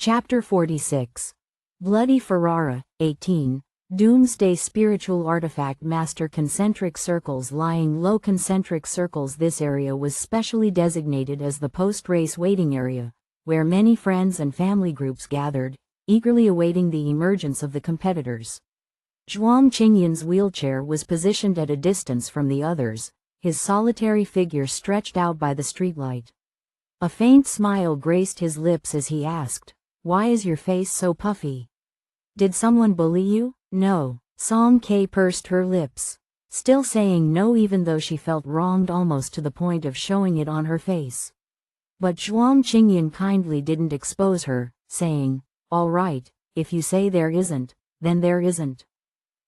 Chapter 46. Bloody Ferrara, 18. Doomsday Spiritual Artifact Master. Concentric circles. Lying low concentric circles. This area was specially designated as the post-race waiting area, where many friends and family groups gathered, eagerly awaiting the emergence of the competitors. Zhuang Qingyan's wheelchair was positioned at a distance from the others, his solitary figure stretched out by the streetlight. A faint smile graced his lips as he asked, "Why is your face so puffy? Did someone bully you?" "No." Song Ke pursed her lips, still saying no even though she felt wronged almost to the point of showing it on her face. But Zhuang Qingyan kindly didn't expose her, saying, "All right, if you say there isn't, then there isn't."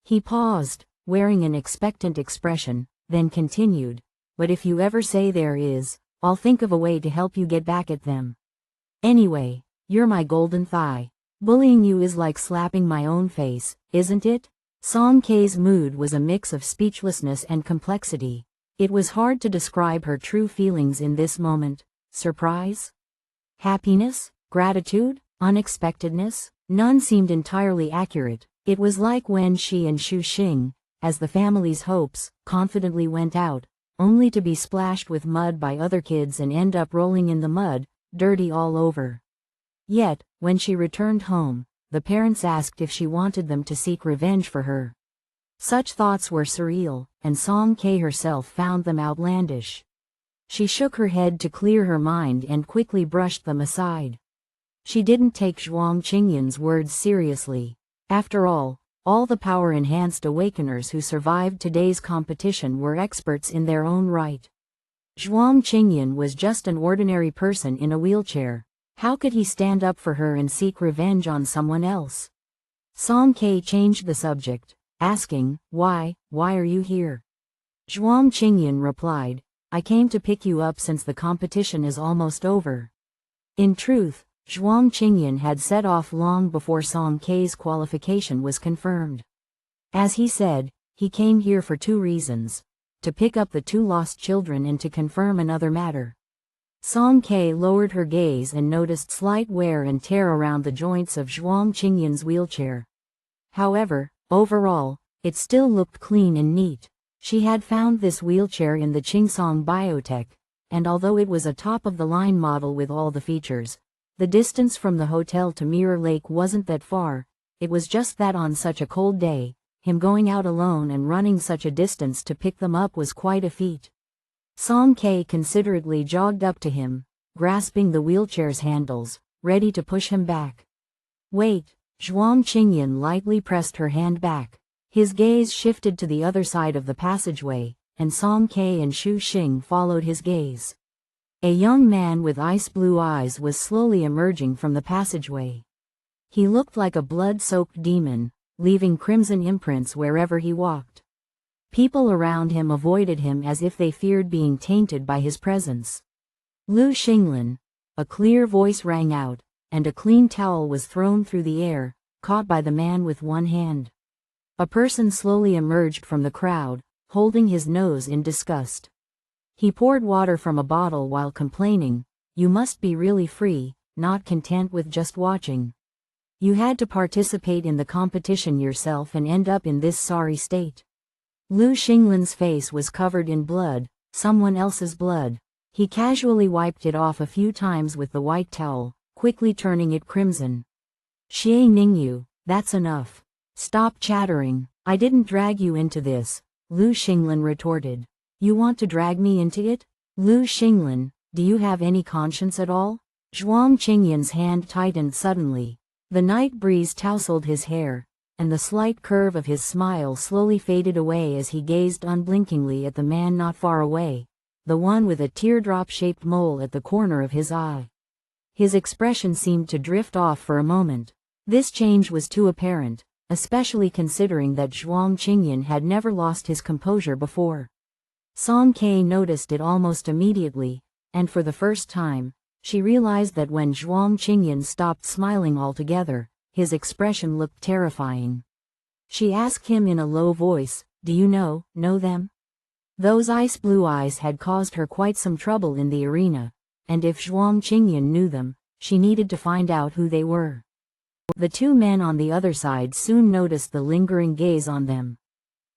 He paused, wearing an expectant expression, then continued, "But if you ever say there is, I'll think of a way to help you get back at them. Anyway, you're my golden thigh. Bullying you is like slapping my own face, isn't it?" Song Ke's mood was a mix of speechlessness and complexity. It was hard to describe her true feelings in this moment. Surprise? Happiness? Gratitude? Unexpectedness? None seemed entirely accurate. It was like when she and Xu Xing, as the family's hopes, confidently went out, only to be splashed with mud by other kids and end up rolling in the mud, dirty all over. Yet, when she returned home, the parents asked if she wanted them to seek revenge for her. Such thoughts were surreal, and Song Ke herself found them outlandish. She shook her head to clear her mind and quickly brushed them aside. She didn't take Zhuang Qingyan's words seriously. After all the power-enhanced awakeners who survived today's competition were experts in their own right. Zhuang Qingyan was just an ordinary person in a wheelchair. How could he stand up for her and seek revenge on someone else? Song Ke changed the subject, asking, why are you here?" Zhuang Qingyan replied, "I came to pick you up since the competition is almost over." In truth, Zhuang Qingyan had set off long before Song Ke's qualification was confirmed. As he said, he came here for two reasons: to pick up the two lost children and to confirm another matter. Song Ke lowered her gaze and noticed slight wear and tear around the joints of Zhuang Qingyan's wheelchair. However, overall, it still looked clean and neat. She had found this wheelchair in the Qingsong Biotech, and although it was a top-of-the-line model with all the features, the distance from the hotel to Mirror Lake wasn't that far. It was just that on such a cold day, him going out alone and running such a distance to pick them up was quite a feat. Song Ke considerately jogged up to him, grasping the wheelchair's handles, ready to push him back. "Wait." Zhuang Qingyan lightly pressed her hand back. His gaze shifted to the other side of the passageway, and Song Ke and Xu Xing followed his gaze. A young man with ice-blue eyes was slowly emerging from the passageway. He looked like a blood-soaked demon, leaving crimson imprints wherever he walked. People around him avoided him as if they feared being tainted by his presence. "Lu Xinglin!" A clear voice rang out, and a clean towel was thrown through the air, caught by the man with one hand. A person slowly emerged from the crowd, holding his nose in disgust. He poured water from a bottle while complaining, "You must be really free, not content with just watching. You had to participate in the competition yourself and end up in this sorry state." Lu Xinglin's face was covered in blood, someone else's blood. He casually wiped it off a few times with the white towel, quickly turning it crimson. "Xie Ningyu, that's enough. Stop chattering. I didn't drag you into this," Lu Xinglin retorted. "You want to drag me into it? Lu Xinglin, do you have any conscience at all?" Zhuang Qingyan's hand tightened suddenly. The night breeze tousled his hair, and the slight curve of his smile slowly faded away as he gazed unblinkingly at the man not far away, the one with a teardrop-shaped mole at the corner of his eye. His expression seemed to drift off for a moment. This change was too apparent, especially considering that Zhuang Qingyan had never lost his composure before. Song Ke noticed it almost immediately, and for the first time, she realized that when Zhuang Qingyan stopped smiling altogether, his expression looked terrifying. She asked him in a low voice, "Do you know them?" Those ice-blue eyes had caused her quite some trouble in the arena, and if Zhuang Qingyan knew them, she needed to find out who they were. The two men on the other side soon noticed the lingering gaze on them.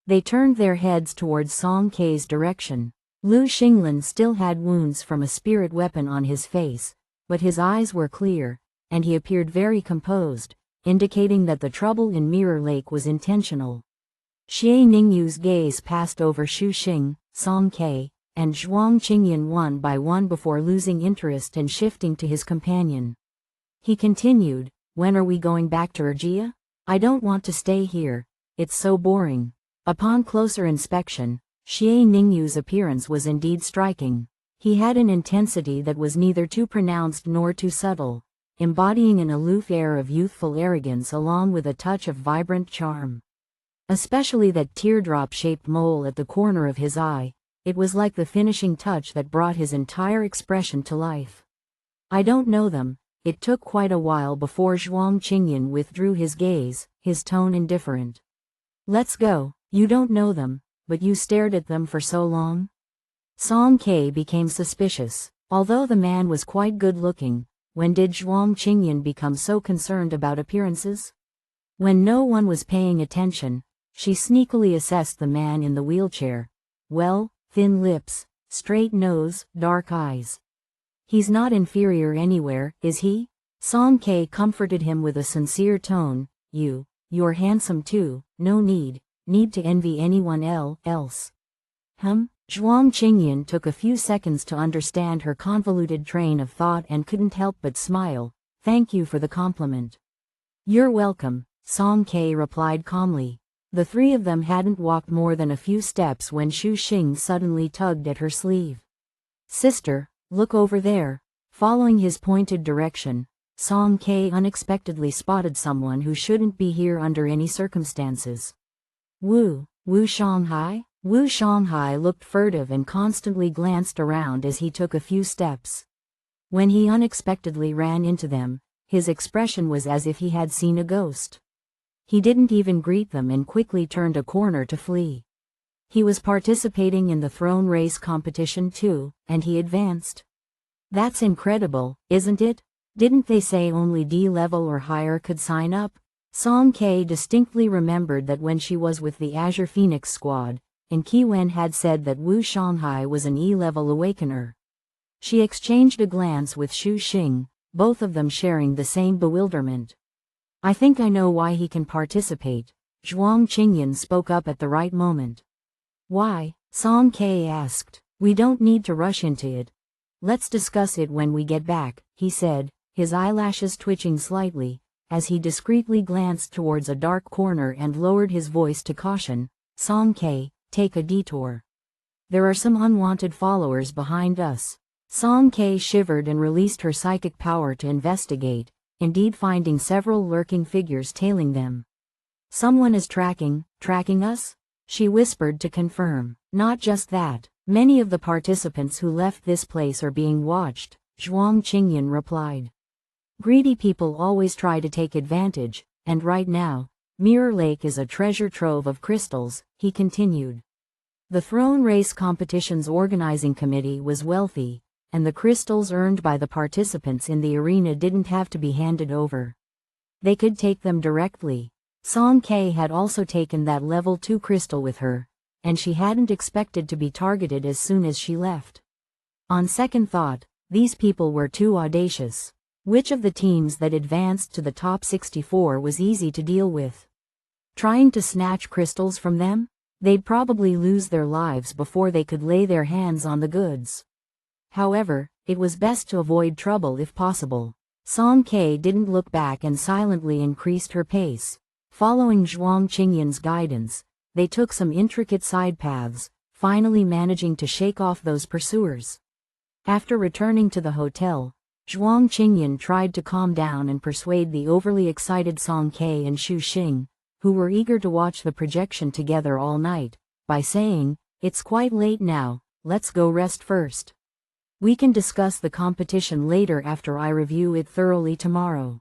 They turned their heads towards Song Kei's direction. Lu Xinglan still had wounds from a spirit weapon on his face, but his eyes were clear, and he appeared very composed, indicating that the trouble in Mirror Lake was intentional. Xie Ningyu's gaze passed over Xu Xing, Song Kei, and Zhuang Qingyan one by one before losing interest and shifting to his companion. He continued, "When are we going back to Ergia? I don't want to stay here, it's so boring." Upon closer inspection, Xie Ningyu's appearance was indeed striking. He had an intensity that was neither too pronounced nor too subtle, embodying an aloof air of youthful arrogance along with a touch of vibrant charm. Especially that teardrop-shaped mole at the corner of his eye, it was like the finishing touch that brought his entire expression to life. "I don't know them." It took quite a while before Zhuang Qingyan withdrew his gaze, his tone indifferent. "Let's go." "You don't know them, but you stared at them for so long?" Song Kei became suspicious. Although the man was quite good-looking, when did Zhuang Qingyan become so concerned about appearances? When no one was paying attention, she sneakily assessed the man in the wheelchair. Well, thin lips, straight nose, dark eyes. "He's not inferior anywhere, is he?" Song Kei comforted him with a sincere tone. You're handsome too, no need to envy anyone else." Zhuang Qingyan took a few seconds to understand her convoluted train of thought and couldn't help but smile. "Thank you for the compliment." "You're welcome," Song Kei replied calmly. The three of them hadn't walked more than a few steps when Xu Xing suddenly tugged at her sleeve. "Sister, look over there." Following his pointed direction, Song Kei unexpectedly spotted someone who shouldn't be here under any circumstances. Wu Shanghai? Wu Shanghai looked furtive and constantly glanced around as he took a few steps. When he unexpectedly ran into them, his expression was as if he had seen a ghost. He didn't even greet them and quickly turned a corner to flee. He was participating in the throne race competition too, and he advanced. "That's incredible, isn't it? Didn't they say only D level or higher could sign up?" Song Kei distinctly remembered that when she was with the Azure Phoenix squad, and Qiwen had said that Wu Shanghai was an E-level awakener. She exchanged a glance with Xu Xing, both of them sharing the same bewilderment. "I think I know why he can participate." Zhuang Qingyan spoke up at the right moment. "Why?" Song Kei asked. "We don't need to rush into it. Let's discuss it when we get back," he said, his eyelashes twitching slightly, as he discreetly glanced towards a dark corner and lowered his voice to caution. "Song Kei, take a detour. There are some unwanted followers behind us." Song Kei shivered and released her psychic power to investigate, indeed finding several lurking figures tailing them. "Someone is tracking us?" she whispered to confirm. "Not just that. Many of the participants who left this place are being watched," Zhuang Qingyan replied. "Greedy people always try to take advantage, and right now, Mirror Lake is a treasure trove of crystals," he continued. The throne race competition's organizing committee was wealthy, and the crystals earned by the participants in the arena didn't have to be handed over. They could take them directly. Song Kei had also taken that level 2 crystal with her, and she hadn't expected to be targeted as soon as she left. On second thought, these people were too audacious. Which of the teams that advanced to the top 64 was easy to deal with? Trying to snatch crystals from them? They'd probably lose their lives before they could lay their hands on the goods. However, it was best to avoid trouble if possible. Song Kei didn't look back and silently increased her pace. Following Zhuang Qingyan's guidance, they took some intricate side paths, finally managing to shake off those pursuers. After returning to the hotel, Zhuang Qingyan tried to calm down and persuade the overly excited Song Kei and Xu Xing, who were eager to watch the projection together all night, by saying, "It's quite late now, let's go rest first. We can discuss the competition later after I review it thoroughly tomorrow."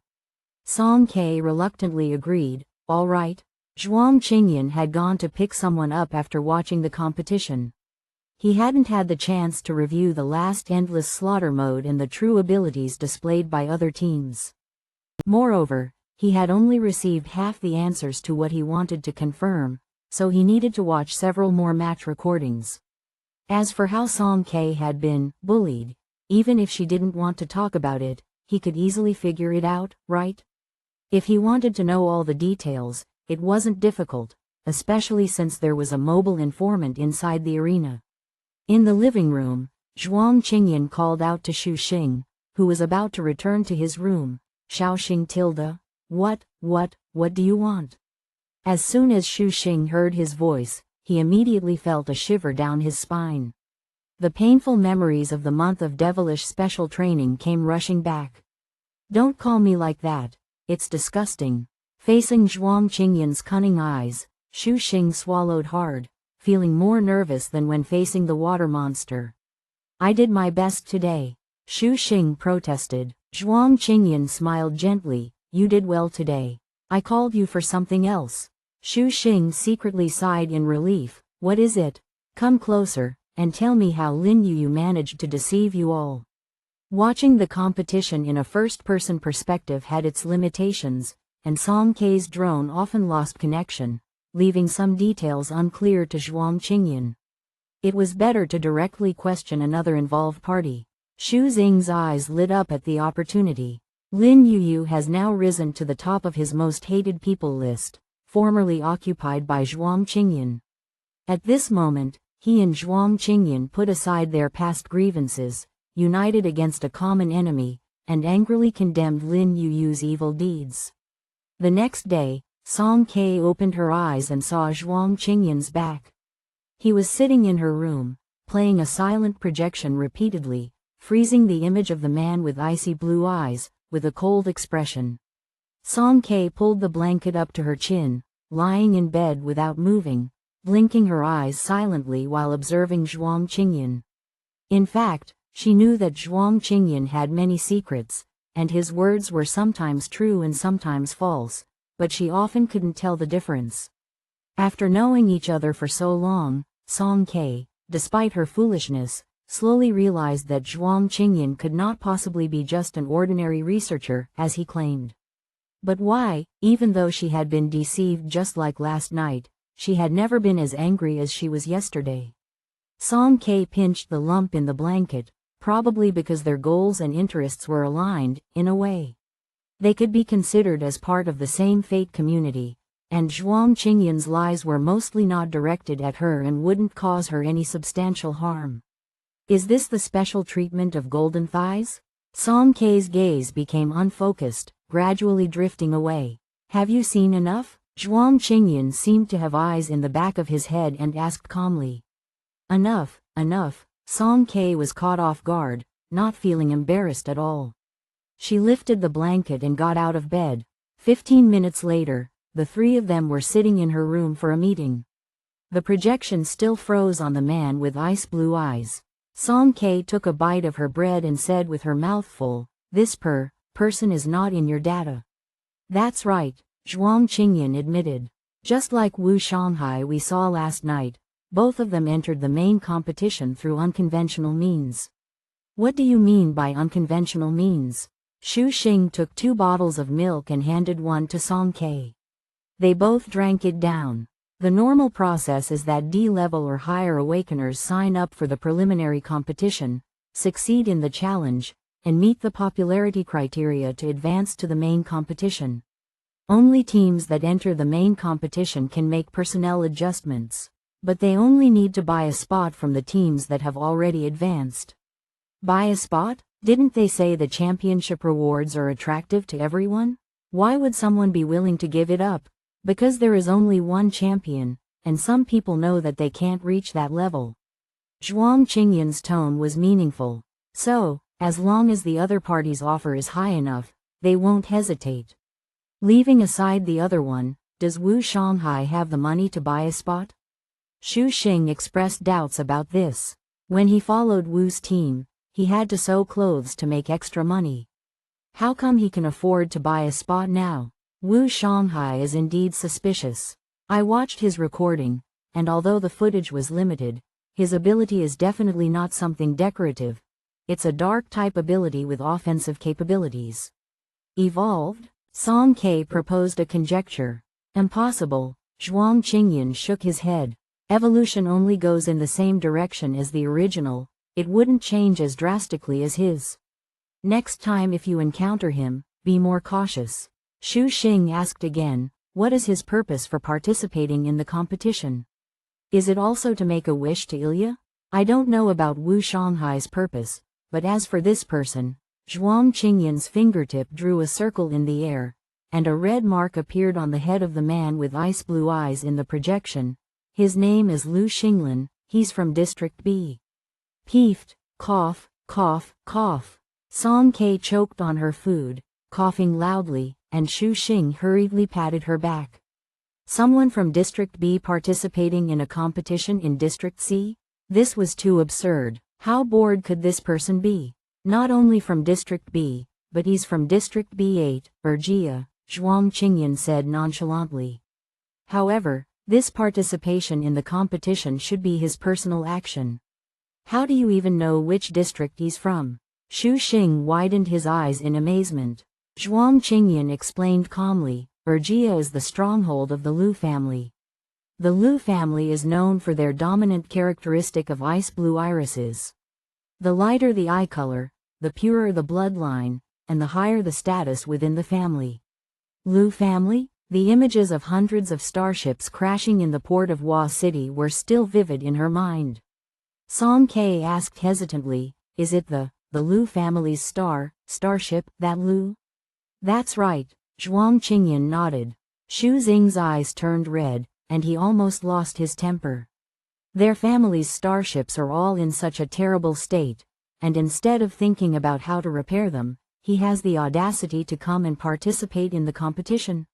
Song Kei reluctantly agreed. "All right." Zhuang Qingyan had gone to pick someone up after watching the competition. He hadn't had the chance to review the last endless slaughter mode and the true abilities displayed by other teams. Moreover, he had only received half the answers to what he wanted to confirm, so he needed to watch several more match recordings. As for how Song K had been bullied, even if she didn't want to talk about it, he could easily figure it out, right? If he wanted to know all the details, it wasn't difficult, especially since there was a mobile informant inside the arena. In the living room, Zhuang Qingyan called out to Xu Xing, who was about to return to his room. Xiaoxing tilde, what do you want? As soon as Xu Xing heard his voice, he immediately felt a shiver down his spine. The painful memories of the month of devilish special training came rushing back. Don't call me like that, it's disgusting. Facing Zhuang Qingyan's cunning eyes, Xu Xing swallowed hard, feeling more nervous than when facing the water monster. I did my best today, Xu Xing protested. Zhuang Qingyan smiled gently, you did well today. I called you for something else. Xu Xing secretly sighed in relief. What is it? Come closer, and tell me how Lin Yu managed to deceive you all. Watching the competition in a first-person perspective had its limitations, and Song K's drone often lost connection, leaving some details unclear to Zhuang Qingyan. It was better to directly question another involved party. Xu Xing's eyes lit up at the opportunity. Lin Yu has now risen to the top of his most hated people list, formerly occupied by Zhuang Qingyan. At this moment, he and Zhuang Qingyan put aside their past grievances, united against a common enemy, and angrily condemned Lin Yu's evil deeds. The next day, Song K opened her eyes and saw Zhuang Qingyan's back. He was sitting in her room, playing a silent projection repeatedly, freezing the image of the man with icy blue eyes, with a cold expression. Song K pulled the blanket up to her chin, lying in bed without moving, blinking her eyes silently while observing Zhuang Qingyan. In fact, she knew that Zhuang Qingyan had many secrets, and his words were sometimes true and sometimes false, but she often couldn't tell the difference. After knowing each other for so long, Song K, despite her foolishness, slowly realized that Zhuang Qingyan could not possibly be just an ordinary researcher, as he claimed. But why, even though she had been deceived just like last night, she had never been as angry as she was yesterday? Song K pinched the lump in the blanket, probably because their goals and interests were aligned, in a way. They could be considered as part of the same fate community, and Zhuang Qingyan's lies were mostly not directed at her and wouldn't cause her any substantial harm. Is this the special treatment of golden thighs? Song K's gaze became unfocused, gradually drifting away. Have you seen enough? Zhuang Qingyan seemed to have eyes in the back of his head and asked calmly. Enough. Song K was caught off guard, not feeling embarrassed at all. She lifted the blanket and got out of bed. 15 minutes later, the three of them were sitting in her room for a meeting. The projection still froze on the man with ice blue eyes. Song K took a bite of her bread and said with her mouth full, "This person is not in your data." That's right, Zhuang Qingyan admitted. Just like Wu Shanghai we saw last night, both of them entered the main competition through unconventional means. What do you mean by unconventional means? Xu Xing took 2 bottles of milk and handed one to Song K. They both drank it down. The normal process is that D-level or higher awakeners sign up for the preliminary competition, succeed in the challenge, and meet the popularity criteria to advance to the main competition. Only teams that enter the main competition can make personnel adjustments, but they only need to buy a spot from the teams that have already advanced. Buy a spot? Didn't they say the championship rewards are attractive to everyone? Why would someone be willing to give it up? Because there is only one champion, and some people know that they can't reach that level. Zhuang Qingyan's tone was meaningful. So, as long as the other party's offer is high enough, they won't hesitate. Leaving aside the other one, does Wu Shanghai have the money to buy a spot? Xu Xing expressed doubts about this. When he followed Wu's team, he had to sew clothes to make extra money. How come he can afford to buy a spot now? Wu Shanghai is indeed suspicious. I watched his recording, and although the footage was limited, His ability is definitely not something decorative. It's a dark type ability with offensive capabilities. Evolved? Song Ke proposed a conjecture. Impossible. Zhuang Qingyan shook his head. Evolution only goes in the same direction as the original, it wouldn't change as drastically as his. Next time if you encounter him, be more cautious. Xu Xing asked again, what is his purpose for participating in the competition? Is it also to make a wish to Ilya? I don't know about Wu Shanghai's purpose, but as for this person, Zhuang Qingyan's fingertip drew a circle in the air, and a red mark appeared on the head of the man with ice blue eyes in the projection. His name is Lu Xinglin, he's from District B. Peefed, cough, cough, cough. Song Ke choked on her food, coughing loudly, and Xu Xing hurriedly patted her back. Someone from District B participating in a competition in District C? This was too absurd. How bored could this person be? Not only from District B, but he's from District B8, Urgia, Zhuang Qingyan said nonchalantly. However, this participation in the competition should be his personal action. How do you even know which district he's from? Xu Xing widened his eyes in amazement. Zhuang Qingyan explained calmly, Urgia is the stronghold of the Lu family. The Lu family is known for their dominant characteristic of ice blue irises. The lighter the eye color, the purer the bloodline, and the higher the status within the family. Lu family? The images of hundreds of starships crashing in the port of Hua City were still vivid in her mind. Song Ke asked hesitantly, is it the Lu family's starship, that Lu? That's right, Zhuang Qingyan nodded. Xu Xing's eyes turned red, and he almost lost his temper. Their family's starships are all in such a terrible state, and instead of thinking about how to repair them, he has the audacity to come and participate in the competition.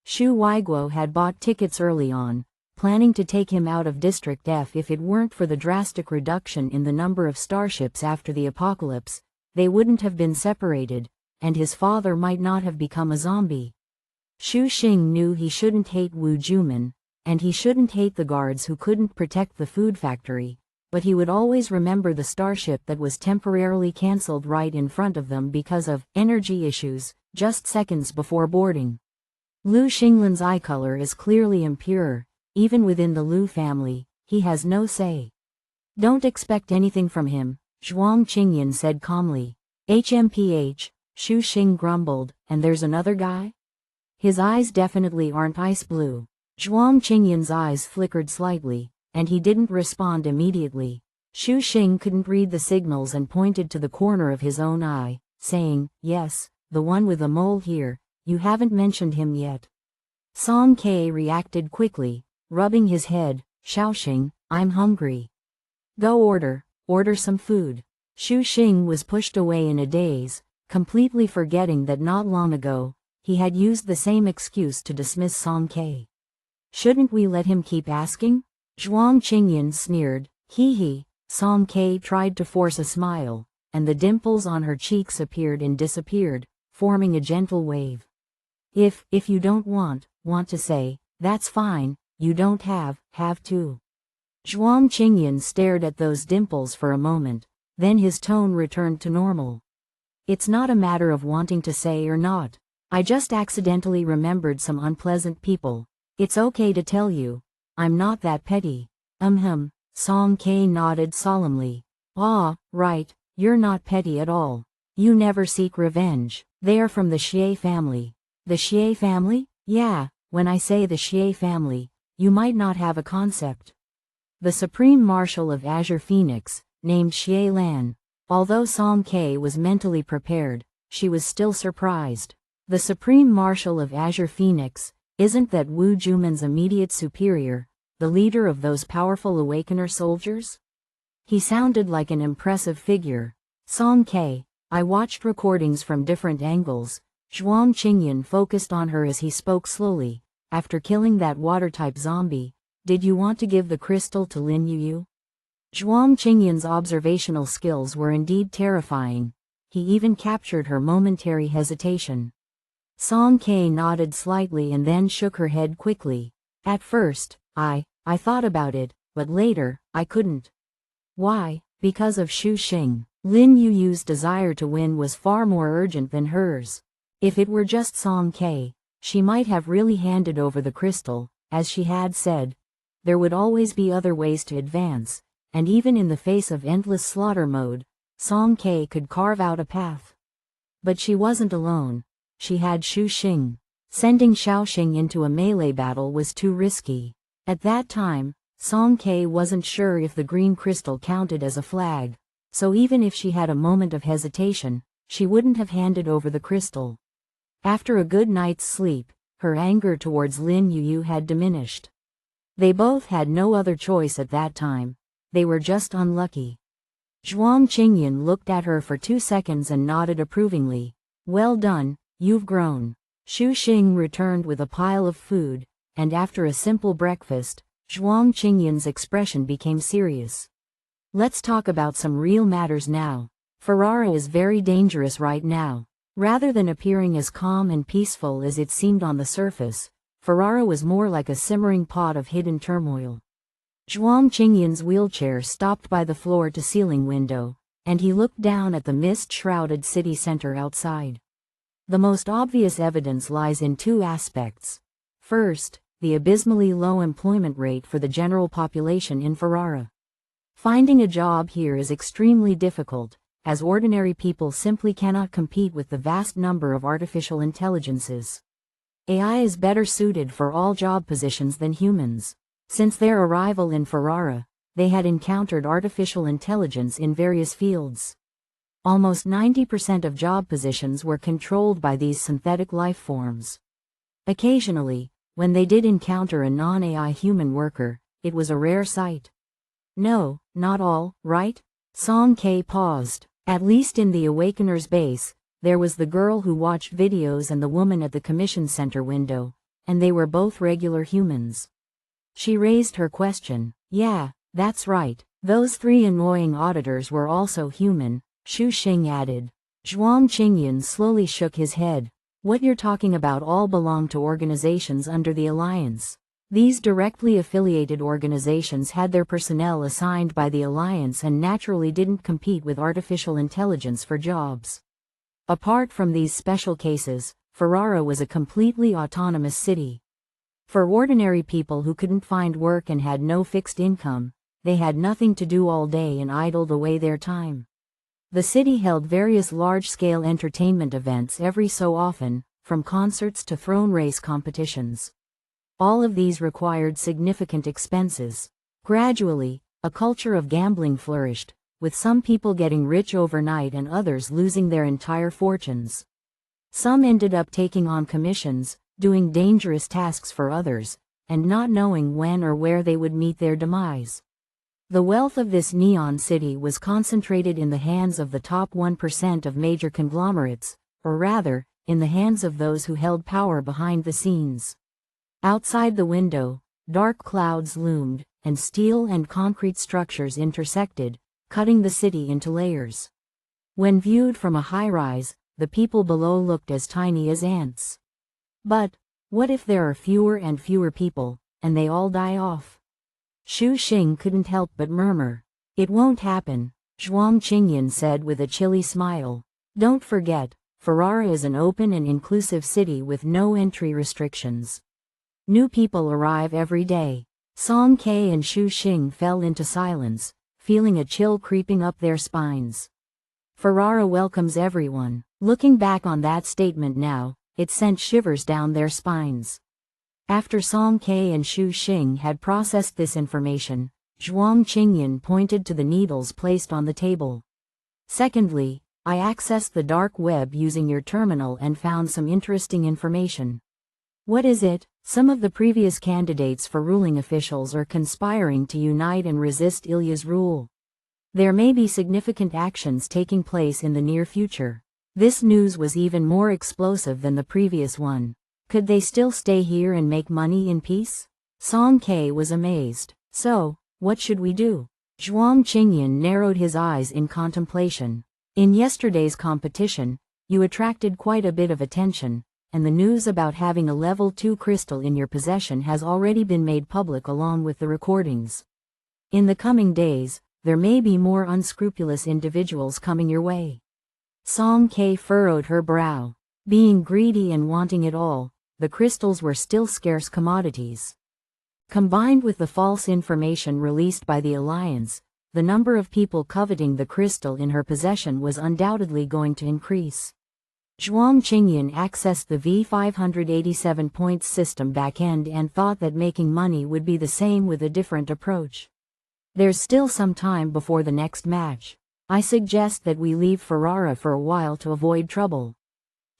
Xu Weiguo had bought tickets early on, planning to take him out of District F if it weren't for the drastic reduction in the number of starships after the apocalypse. They wouldn't have been separated, and his father might not have become a zombie. Xu Xing knew he shouldn't hate Wu Juman, and he shouldn't hate the guards who couldn't protect the food factory, but he would always remember the starship that was temporarily cancelled right in front of them because of energy issues, just seconds before boarding. Lu Xinglin's eye color is clearly impure. Even within the Lu family, he has no say. Don't expect anything from him, Zhuang Qingyan said calmly. HMPH, Xu Xing grumbled, and there's another guy? His eyes definitely aren't ice blue. Zhuang Qingyan's eyes flickered slightly, and he didn't respond immediately. Xu Xing couldn't read the signals and pointed to the corner of his own eye, saying, yes, the one with the mole here, you haven't mentioned him yet. Song Ke reacted quickly, rubbing his head, Shaoxing, I'm hungry. Go order some food. Xu Xing was pushed away in a daze, completely forgetting that not long ago, he had used the same excuse to dismiss Song Ke. Shouldn't we let him keep asking? Zhuang Qingyan sneered, hee. Song Ke tried to force a smile, and the dimples on her cheeks appeared and disappeared, forming a gentle wave. If you don't want to say, that's fine, you don't have to. Zhuang Qingyan stared at those dimples for a moment, then his tone returned to normal. It's not a matter of wanting to say or not. I just accidentally remembered some unpleasant people. It's okay to tell you. I'm not that petty. Song Ke nodded solemnly. Ah, right, you're not petty at all. You never seek revenge. They are from the Xie family. The Xie family? Yeah, when I say the Xie family, you might not have a concept. The Supreme Marshal of Azure Phoenix, named Xie Lan. Although Song Ke was mentally prepared, she was still surprised. The Supreme Marshal of Azure Phoenix, isn't that Wu Juman's immediate superior, the leader of those powerful Awakener soldiers? He sounded like an impressive figure. Song Ke, I watched recordings from different angles. Zhuang Qingyan focused on her as he spoke slowly. After killing that water-type zombie, did you want to give the crystal to Lin Yu? Zhuang Qingyan's observational skills were indeed terrifying. He even captured her momentary hesitation. Song Ke nodded slightly and then shook her head quickly. At first, I thought about it, but later, I couldn't. Why? Because of Xu Xing. Lin Yu's desire to win was far more urgent than hers. If it were just Song Ke, she might have really handed over the crystal. As she had said, there would always be other ways to advance, and even in the face of endless slaughter mode, Song Ke could carve out a path. But she wasn't alone. She had Xu Xing. Sending Xiaoxing into a melee battle was too risky. At that time, Song Ke wasn't sure if the green crystal counted as a flag, so even if she had a moment of hesitation, she wouldn't have handed over the crystal. After a good night's sleep, her anger towards Lin Yu had diminished. They both had no other choice at that time. They were just unlucky. Zhuang Qingyan looked at her for 2 seconds and nodded approvingly. Well done, you've grown. Xu Xing returned with a pile of food, and after a simple breakfast, Zhuang Qingyan's expression became serious. Let's talk about some real matters now. Ferrara is very dangerous right now. Rather than appearing as calm and peaceful as it seemed on the surface, Ferrara was more like a simmering pot of hidden turmoil. Zhuang Qingyan's wheelchair stopped by the floor-to-ceiling window, and he looked down at the mist-shrouded city center outside. The most obvious evidence lies in 2 aspects. First, the abysmally low employment rate for the general population in Ferrara. Finding a job here is extremely difficult, as ordinary people simply cannot compete with the vast number of artificial intelligences. AI is better suited for all job positions than humans. Since their arrival in Ferrara, they had encountered artificial intelligence in various fields. Almost 90% of job positions were controlled by these synthetic life forms. Occasionally, when they did encounter a non-AI human worker, it was a rare sight. No, not all, right? Song Ke paused. At least in the Awakener's base, there was the girl who watched videos and the woman at the commission center window, and they were both regular humans. She raised her question. Yeah, that's right. Those 3 annoying auditors were also human, Xu Xing added. Zhuang Qingyan slowly shook his head. What you're talking about all belong to organizations under the Alliance. These directly affiliated organizations had their personnel assigned by the Alliance and naturally didn't compete with artificial intelligence for jobs. Apart from these special cases, Ferrara was a completely autonomous city. For ordinary people who couldn't find work and had no fixed income, they had nothing to do all day and idled away their time. The city held various large-scale entertainment events every so often, from concerts to throne race competitions. All of these required significant expenses. Gradually, a culture of gambling flourished, with some people getting rich overnight and others losing their entire fortunes. Some ended up taking on commissions, doing dangerous tasks for others, and not knowing when or where they would meet their demise. The wealth of this neon city was concentrated in the hands of the top 1% of major conglomerates, or rather, in the hands of those who held power behind the scenes. Outside the window, dark clouds loomed, and steel and concrete structures intersected, cutting the city into layers. When viewed from a high-rise, the people below looked as tiny as ants. But, what if there are fewer and fewer people, and they all die off? Xu Xing couldn't help but murmur. It won't happen, Zhuang Qingyan said with a chilly smile. Don't forget, Ferrara is an open and inclusive city with no entry restrictions. New people arrive every day. Song Ke and Xu Xing fell into silence, feeling a chill creeping up their spines. Ferrara welcomes everyone. Looking back on that statement now, it sent shivers down their spines. After Song Ke and Xu Xing had processed this information, Zhuang Qingyan pointed to the needles placed on the table. Secondly, I accessed the dark web using your terminal and found some interesting information. What is it? Some of the previous candidates for ruling officials are conspiring to unite and resist Ilya's rule. There may be significant actions taking place in the near future. This news was even more explosive than the previous one. Could they still stay here and make money in peace? Song Ke was amazed. So, what should we do? Zhuang Qingyan narrowed his eyes in contemplation. In yesterday's competition, you attracted quite a bit of attention, and the news about having a level 2 crystal in your possession has already been made public along with the recordings. In the coming days, there may be more unscrupulous individuals coming your way. Song K furrowed her brow. Being greedy and wanting it all, the crystals were still scarce commodities. Combined with the false information released by the Alliance, the number of people coveting the crystal in her possession was undoubtedly going to increase. Zhuang Qingyan accessed the V587 points system backend and thought that making money would be the same with a different approach. There's still some time before the next match. I suggest that we leave Ferrara for a while to avoid trouble.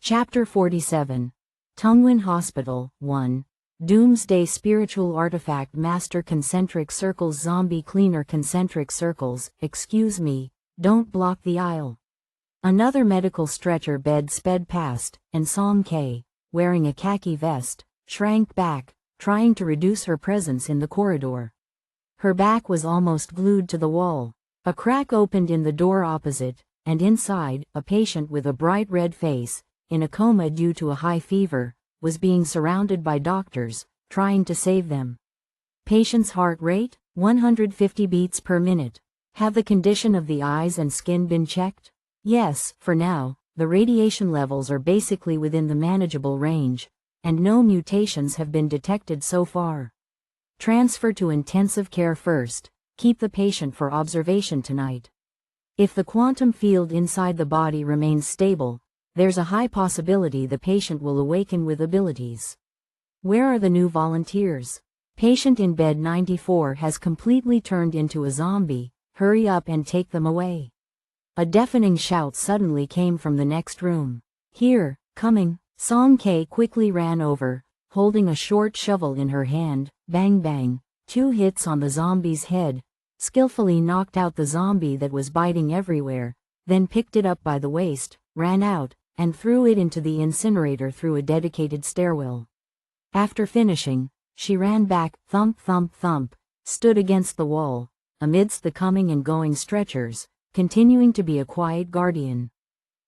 Chapter 47. Tungwen Hospital, 1. Doomsday Spiritual Artifact Master Concentric Circles Zombie Cleaner Concentric Circles, excuse me, don't block the aisle. Another medical stretcher bed sped past, and Song K, wearing a khaki vest, shrank back, trying to reduce her presence in the corridor. Her back was almost glued to the wall. A crack opened in the door opposite, and inside, a patient with a bright red face, in a coma due to a high fever, was being surrounded by doctors, trying to save them. Patient's heart rate, 150 beats per minute. Have the condition of the eyes and skin been checked? Yes, for now, the radiation levels are basically within the manageable range, and no mutations have been detected so far. Transfer to intensive care first. Keep the patient for observation tonight. If the quantum field inside the body remains stable, there's a high possibility the patient will awaken with abilities. Where are the new volunteers? Patient in bed 94 has completely turned into a zombie. Hurry up and take them away. A deafening shout suddenly came from the next room. Here, coming. Song K quickly ran over, holding a short shovel in her hand. Bang bang. 2 hits on the zombie's head. Skillfully knocked out the zombie that was biting everywhere, then picked it up by the waist, ran out, and threw it into the incinerator through a dedicated stairwell. After finishing, she ran back, thump thump thump, stood against the wall, amidst the coming and going stretchers, continuing to be a quiet guardian.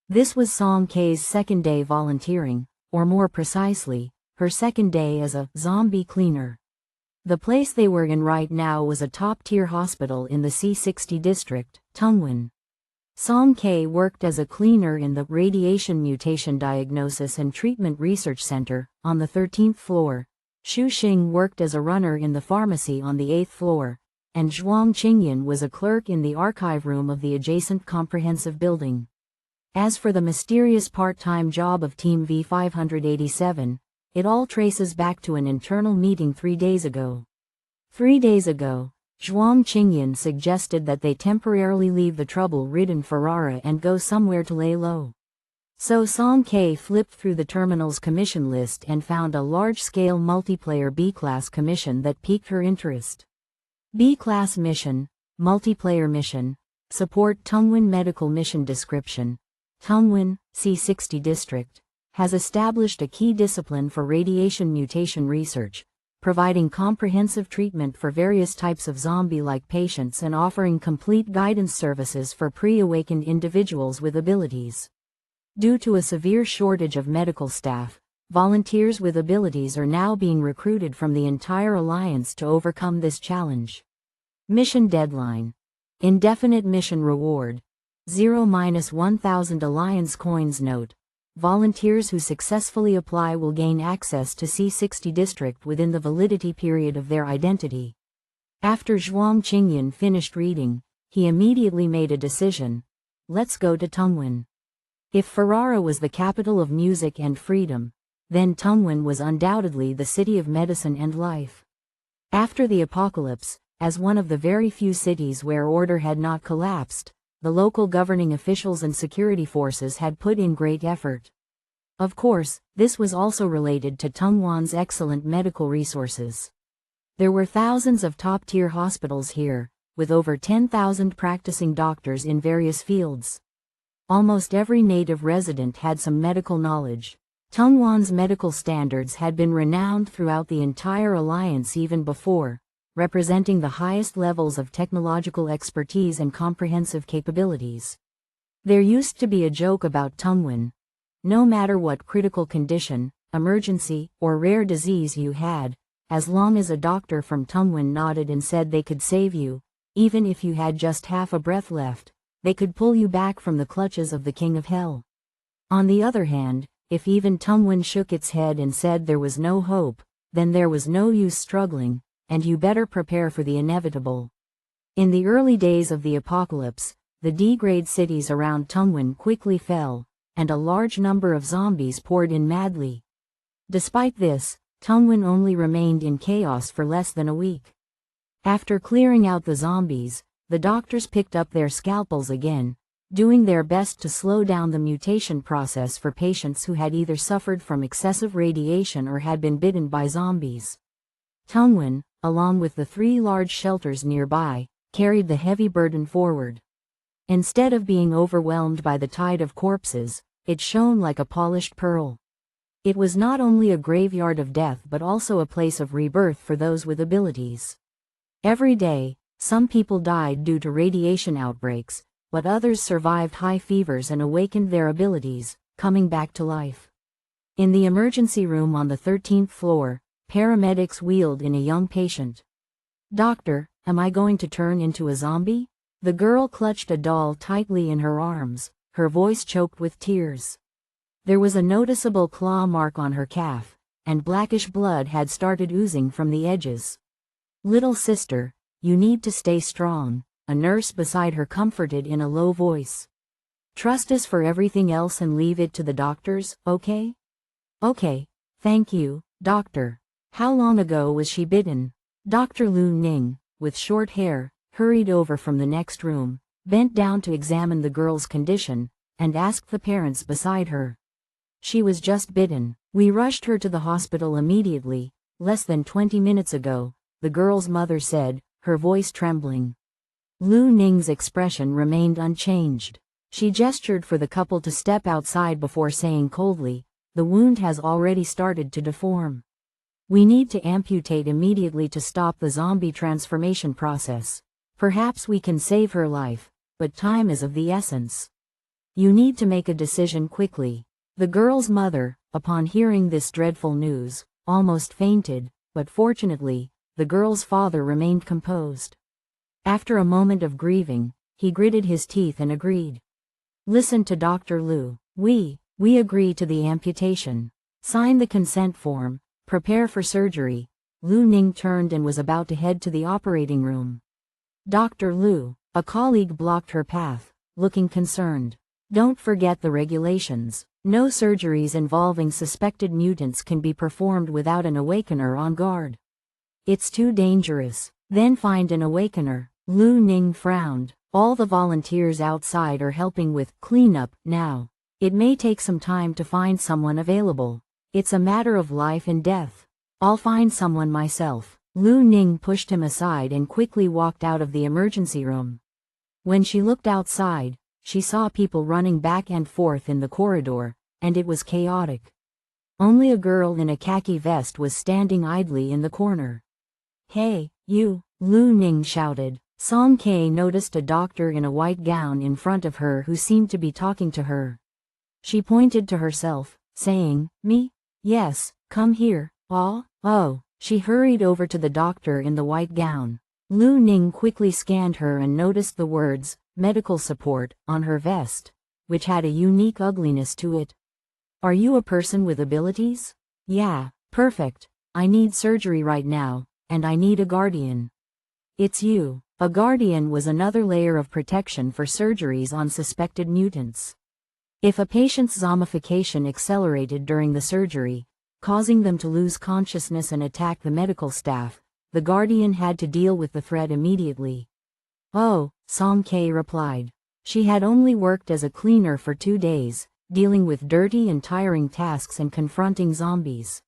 This was Song K's second day volunteering, or more precisely, her second day as a zombie cleaner. The place they were in right now was a top-tier hospital in the C60 district, Tungwen. Song K worked as a cleaner in the Radiation Mutation Diagnosis and Treatment Research Center, on the 13th floor. Xu Xing worked as a runner in the pharmacy on the 8th floor, and Zhuang Qingyan was a clerk in the archive room of the adjacent comprehensive building. As for the mysterious part-time job of Team V587, it all traces back to an internal meeting 3 days ago. 3 days ago, Zhuang Qingyan suggested that they temporarily leave the trouble-ridden Ferrara and go somewhere to lay low. So Song K flipped through the terminal's commission list and found a large-scale multiplayer B-class commission that piqued her interest. B-class mission, multiplayer mission, support Tungwen medical mission description. Tungwen, C60 district, has established a key discipline for radiation mutation research, providing comprehensive treatment for various types of zombie-like patients and offering complete guidance services for pre-awakened individuals with abilities. Due to a severe shortage of medical staff, volunteers with abilities are now being recruited from the entire Alliance to overcome this challenge. Mission deadline. Indefinite mission reward. 0-1000 Alliance coins. Note. Volunteers who successfully apply will gain access to C60 district within the validity period of their identity. After Zhuang Qingyan finished reading, he immediately made a decision. Let's go to Tungwen. If Ferrara was the capital of music and freedom, then Tungwen was undoubtedly the city of medicine and life. After the apocalypse, as one of the very few cities where order had not collapsed, the local governing officials and security forces had put in great effort. Of course, this was also related to Tungwen's excellent medical resources. There were thousands of top-tier hospitals here, with over 10,000 practicing doctors in various fields. Almost every native resident had some medical knowledge. Tungwen's medical standards had been renowned throughout the entire Alliance even before, representing the highest levels of technological expertise and comprehensive capabilities. There used to be a joke about Tungwen. No matter what critical condition, emergency, or rare disease you had, as long as a doctor from Tungwen nodded and said they could save you, Even if you had just half a breath left, they could pull you back from the clutches of the King of Hell. On the other hand, if even Tungwen shook its head and said there was no hope, then there was no use struggling, and you better prepare for the inevitable. In the early days of the apocalypse, the D-grade cities around Tungwen quickly fell, and a large number of zombies poured in madly. Despite this, Tungwen only remained in chaos for less than a week. After clearing out the zombies, the doctors picked up their scalpels again, doing their best to slow down the mutation process for patients who had either suffered from excessive radiation or had been bitten by zombies. Tungwen, along with the 3 large shelters nearby, carried the heavy burden forward. Instead of being overwhelmed by the tide of corpses, it shone like a polished pearl. It was not only a graveyard of death but also a place of rebirth for those with abilities. Every day, some people died due to radiation outbreaks, but others survived high fevers and awakened their abilities, coming back to life. In the emergency room on the 13th floor, paramedics wheeled in a young patient. "Doctor, am I going to turn into a zombie?" The girl clutched a doll tightly in her arms, her voice choked with tears. There was a noticeable claw mark on her calf, and blackish blood had started oozing from the edges. "Little sister, you need to stay strong," a nurse beside her comforted in a low voice. "Trust us for everything else and leave it to the doctors, okay?" "Okay, thank you, doctor." "How long ago was she bitten?" Dr. Lin Qing, with short hair, hurried over from the next room, bent down to examine the girl's condition, and asked the parents beside her. "She was just bitten. We rushed her to the hospital immediately, less than 20 minutes ago," the girl's mother said, her voice trembling. Lu Ning's expression remained unchanged. She gestured for the couple to step outside before saying coldly, "The wound has already started to deform. We need to amputate immediately to stop the zombie transformation process. Perhaps we can save her life, but time is of the essence. You need to make a decision quickly." The girl's mother, upon hearing this dreadful news, almost fainted, but fortunately, the girl's father remained composed. After a moment of grieving, he gritted his teeth and agreed. "Listen to Dr. Lu. We agree to the amputation. Sign the consent form, prepare for surgery." Lu Ning turned and was about to head to the operating room. "Dr. Lu," a colleague blocked her path, looking concerned. "Don't forget the regulations. No surgeries involving suspected mutants can be performed without an awakener on guard. It's too dangerous." "Then find an awakener." Lu Ning frowned. "All the volunteers outside are helping with cleanup now. It may take some time to find someone available. It's a matter of life and death. I'll find someone myself." Lu Ning pushed him aside and quickly walked out of the emergency room. When she looked outside, she saw people running back and forth in the corridor, and it was chaotic. Only a girl in a khaki vest was standing idly in the corner. "Hey, you!" Lu Ning shouted. Song Kei noticed a doctor in a white gown in front of her who seemed to be talking to her. She pointed to herself, saying, "Me? Yes, come here." Oh. She hurried over to the doctor in the white gown. Lu Ning quickly scanned her and noticed the words, "medical support," on her vest, which had a unique ugliness to it. "Are you a person with abilities?" "Yeah, perfect. I need surgery right now, and I need a guardian." "It's you." A guardian was another layer of protection for surgeries on suspected mutants. If a patient's zombification accelerated during the surgery, causing them to lose consciousness and attack the medical staff, the guardian had to deal with the threat immediately. "Oh," Song Kei replied. She had only worked as a cleaner for 2 days, dealing with dirty and tiring tasks and confronting zombies.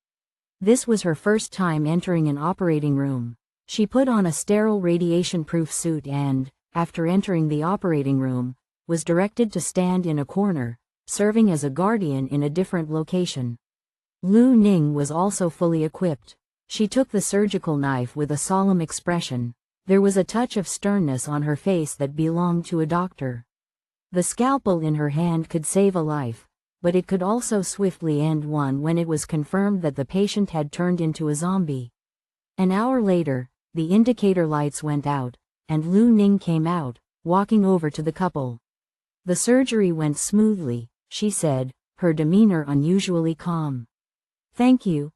This was her first time entering an operating room. She put on a sterile radiation-proof suit and, after entering the operating room, was directed to stand in a corner, serving as a guardian in a different location. Lu Ning was also fully equipped. She took the surgical knife with a solemn expression. There was a touch of sternness on her face that belonged to a doctor. The scalpel in her hand could save a life, but it could also swiftly end one when it was confirmed that the patient had turned into a zombie. An hour later, the indicator lights went out, and Lin Qing came out, walking over to the couple. The surgery went smoothly, she said, her demeanor unusually calm. Thank you,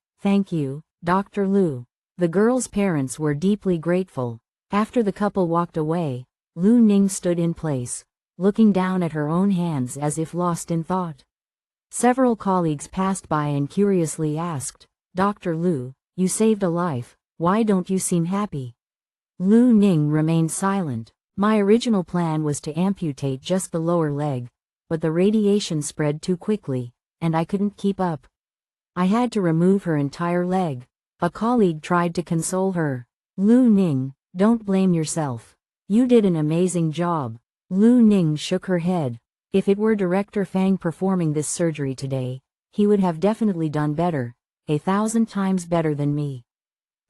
Dr. Lu. The girl's parents were deeply grateful. After the couple walked away, Lin Qing stood in place, looking down at her own hands as if lost in thought. Several colleagues passed by and curiously asked, Dr. Lu, you saved a life, why don't you seem happy? Lin Qing remained silent. My original plan was to amputate just the lower leg, but the radiation spread too quickly, and I couldn't keep up. I had to remove her entire leg. A colleague tried to console her. Lin Qing, don't blame yourself. You did an amazing job. Lin Qing shook her head. If it were Director Fang performing this surgery today, he would have definitely done better, 1,000 times better than me.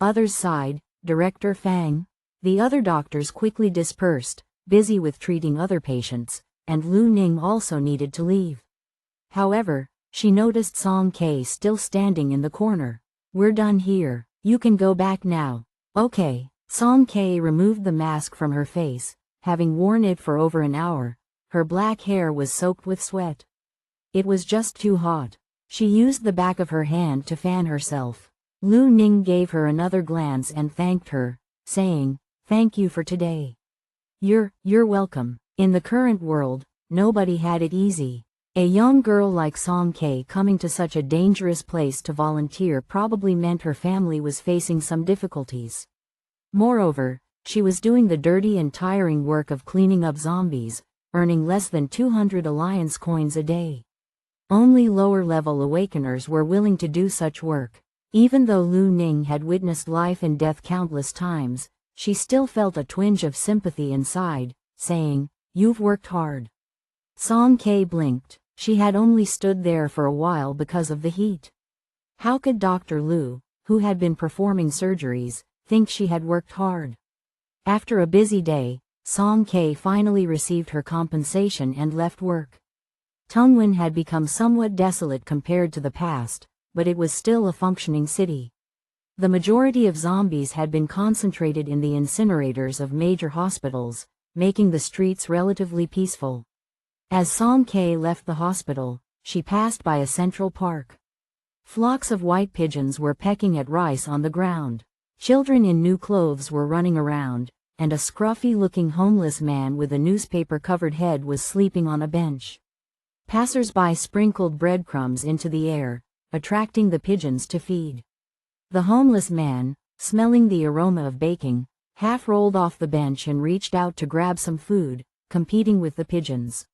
Others sighed. Director Fang? The other doctors quickly dispersed, busy with treating other patients, and Lin Qing also needed to leave. However, she noticed Song Ke still standing in the corner. We're done here, you can go back now. Okay. Song Ke removed the mask from her face. Having worn it for over an hour, her black hair was soaked with sweat. It was just too hot. She used the back of her hand to fan herself. Lin Qing gave her another glance and thanked her, saying, Thank you for today. You're welcome. In the current world, nobody had it easy. A young girl like Song Ke coming to such a dangerous place to volunteer probably meant her family was facing some difficulties. Moreover, she was doing the dirty and tiring work of cleaning up zombies, earning less than 200 alliance coins a day. Only lower-level awakeners were willing to do such work. Even though Lin Qing had witnessed life and death countless times, she still felt a twinge of sympathy inside, saying, You've worked hard. Song Ke blinked. She had only stood there for a while because of the heat. How could Dr. Lu, who had been performing surgeries, think she had worked hard? After a busy day, Song Ke finally received her compensation and left work. Tungwen had become somewhat desolate compared to the past, but it was still a functioning city. The majority of zombies had been concentrated in the incinerators of major hospitals, making the streets relatively peaceful. As Song Ke left the hospital, she passed by a central park. Flocks of white pigeons were pecking at rice on the ground. Children in new clothes were running around, and a scruffy-looking homeless man with a newspaper-covered head was sleeping on a bench. Passers-by sprinkled breadcrumbs into the air, attracting the pigeons to feed. The homeless man, smelling the aroma of baking, half rolled off the bench and reached out to grab some food, competing with the pigeons.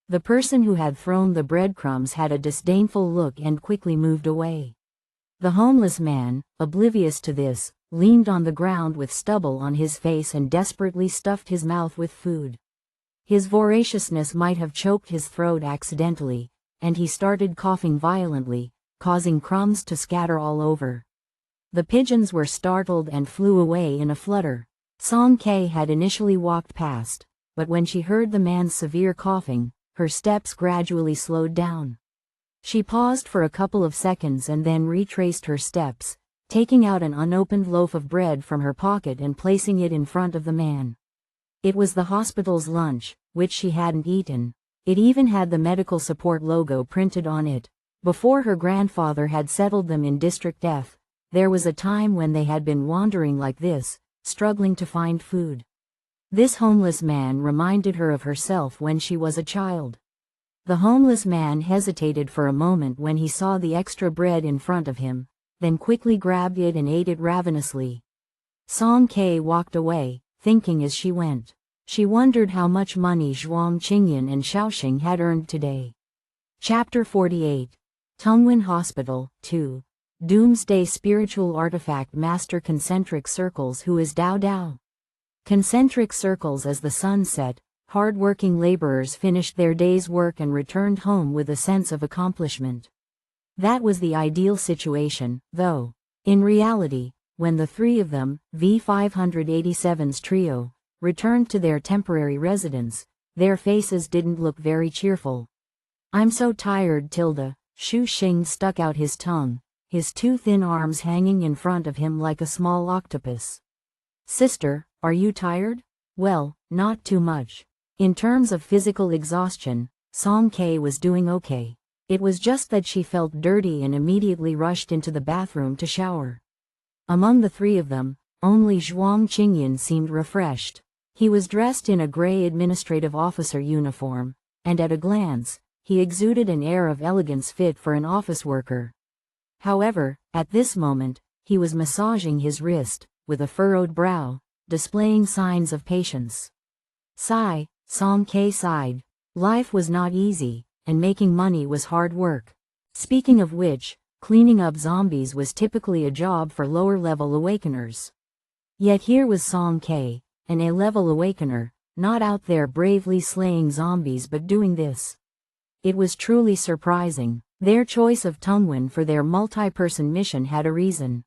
The person who had thrown the breadcrumbs had a disdainful look and quickly moved away. The homeless man, oblivious to this, leaned on the ground with stubble on his face and desperately stuffed his mouth with food. His voraciousness might have choked his throat accidentally, and he started coughing violently, causing crumbs to scatter all over. The pigeons were startled and flew away in a flutter. Song Ke had initially walked past, but when she heard the man's severe coughing, her steps gradually slowed down. She paused for a couple of seconds and then retraced her steps, taking out an unopened loaf of bread from her pocket and placing it in front of the man. It was the hospital's lunch, which she hadn't eaten. It even had the medical support logo printed on it. Before her grandfather had settled them in District F, there was a time when they had been wandering like this, struggling to find food. This homeless man reminded her of herself when she was a child. The homeless man hesitated for a moment when he saw the extra bread in front of him, then quickly grabbed it and ate it ravenously. Song Ke walked away, thinking as she went. She wondered how much money Zhuang Qingyan and Shaoxing had earned today. Chapter 48. Tungwen Hospital, 2. Doomsday Spiritual Artifact Master. Concentric circles. Who is Dao Dao? Concentric circles. As the sun set, hard-working laborers finished their day's work and returned home with a sense of accomplishment. That was the ideal situation, though. In reality, when the three of them, V587's trio, returned to their temporary residence, their faces didn't look very cheerful. I'm so tired, Tilda. Shu Xing stuck out his tongue, his two thin arms hanging in front of him like a small octopus. Sister, are you tired? Well, not too much. In terms of physical exhaustion, Song K was doing okay. It was just that she felt dirty and immediately rushed into the bathroom to shower. Among the three of them, only Zhuang Qingyan seemed refreshed. He was dressed in a gray administrative officer uniform, and at a glance, he exuded an air of elegance fit for an office worker. However, at this moment, he was massaging his wrist, with a furrowed brow, displaying signs of patience. Sigh, Song K sighed. Life was not easy, and making money was hard work. Speaking of which, cleaning up zombies was typically a job for lower-level awakeners. Yet here was Song K, an A-level awakener, not out there bravely slaying zombies but doing this. It was truly surprising. Their choice of Tungwen for their multi-person mission had a reason.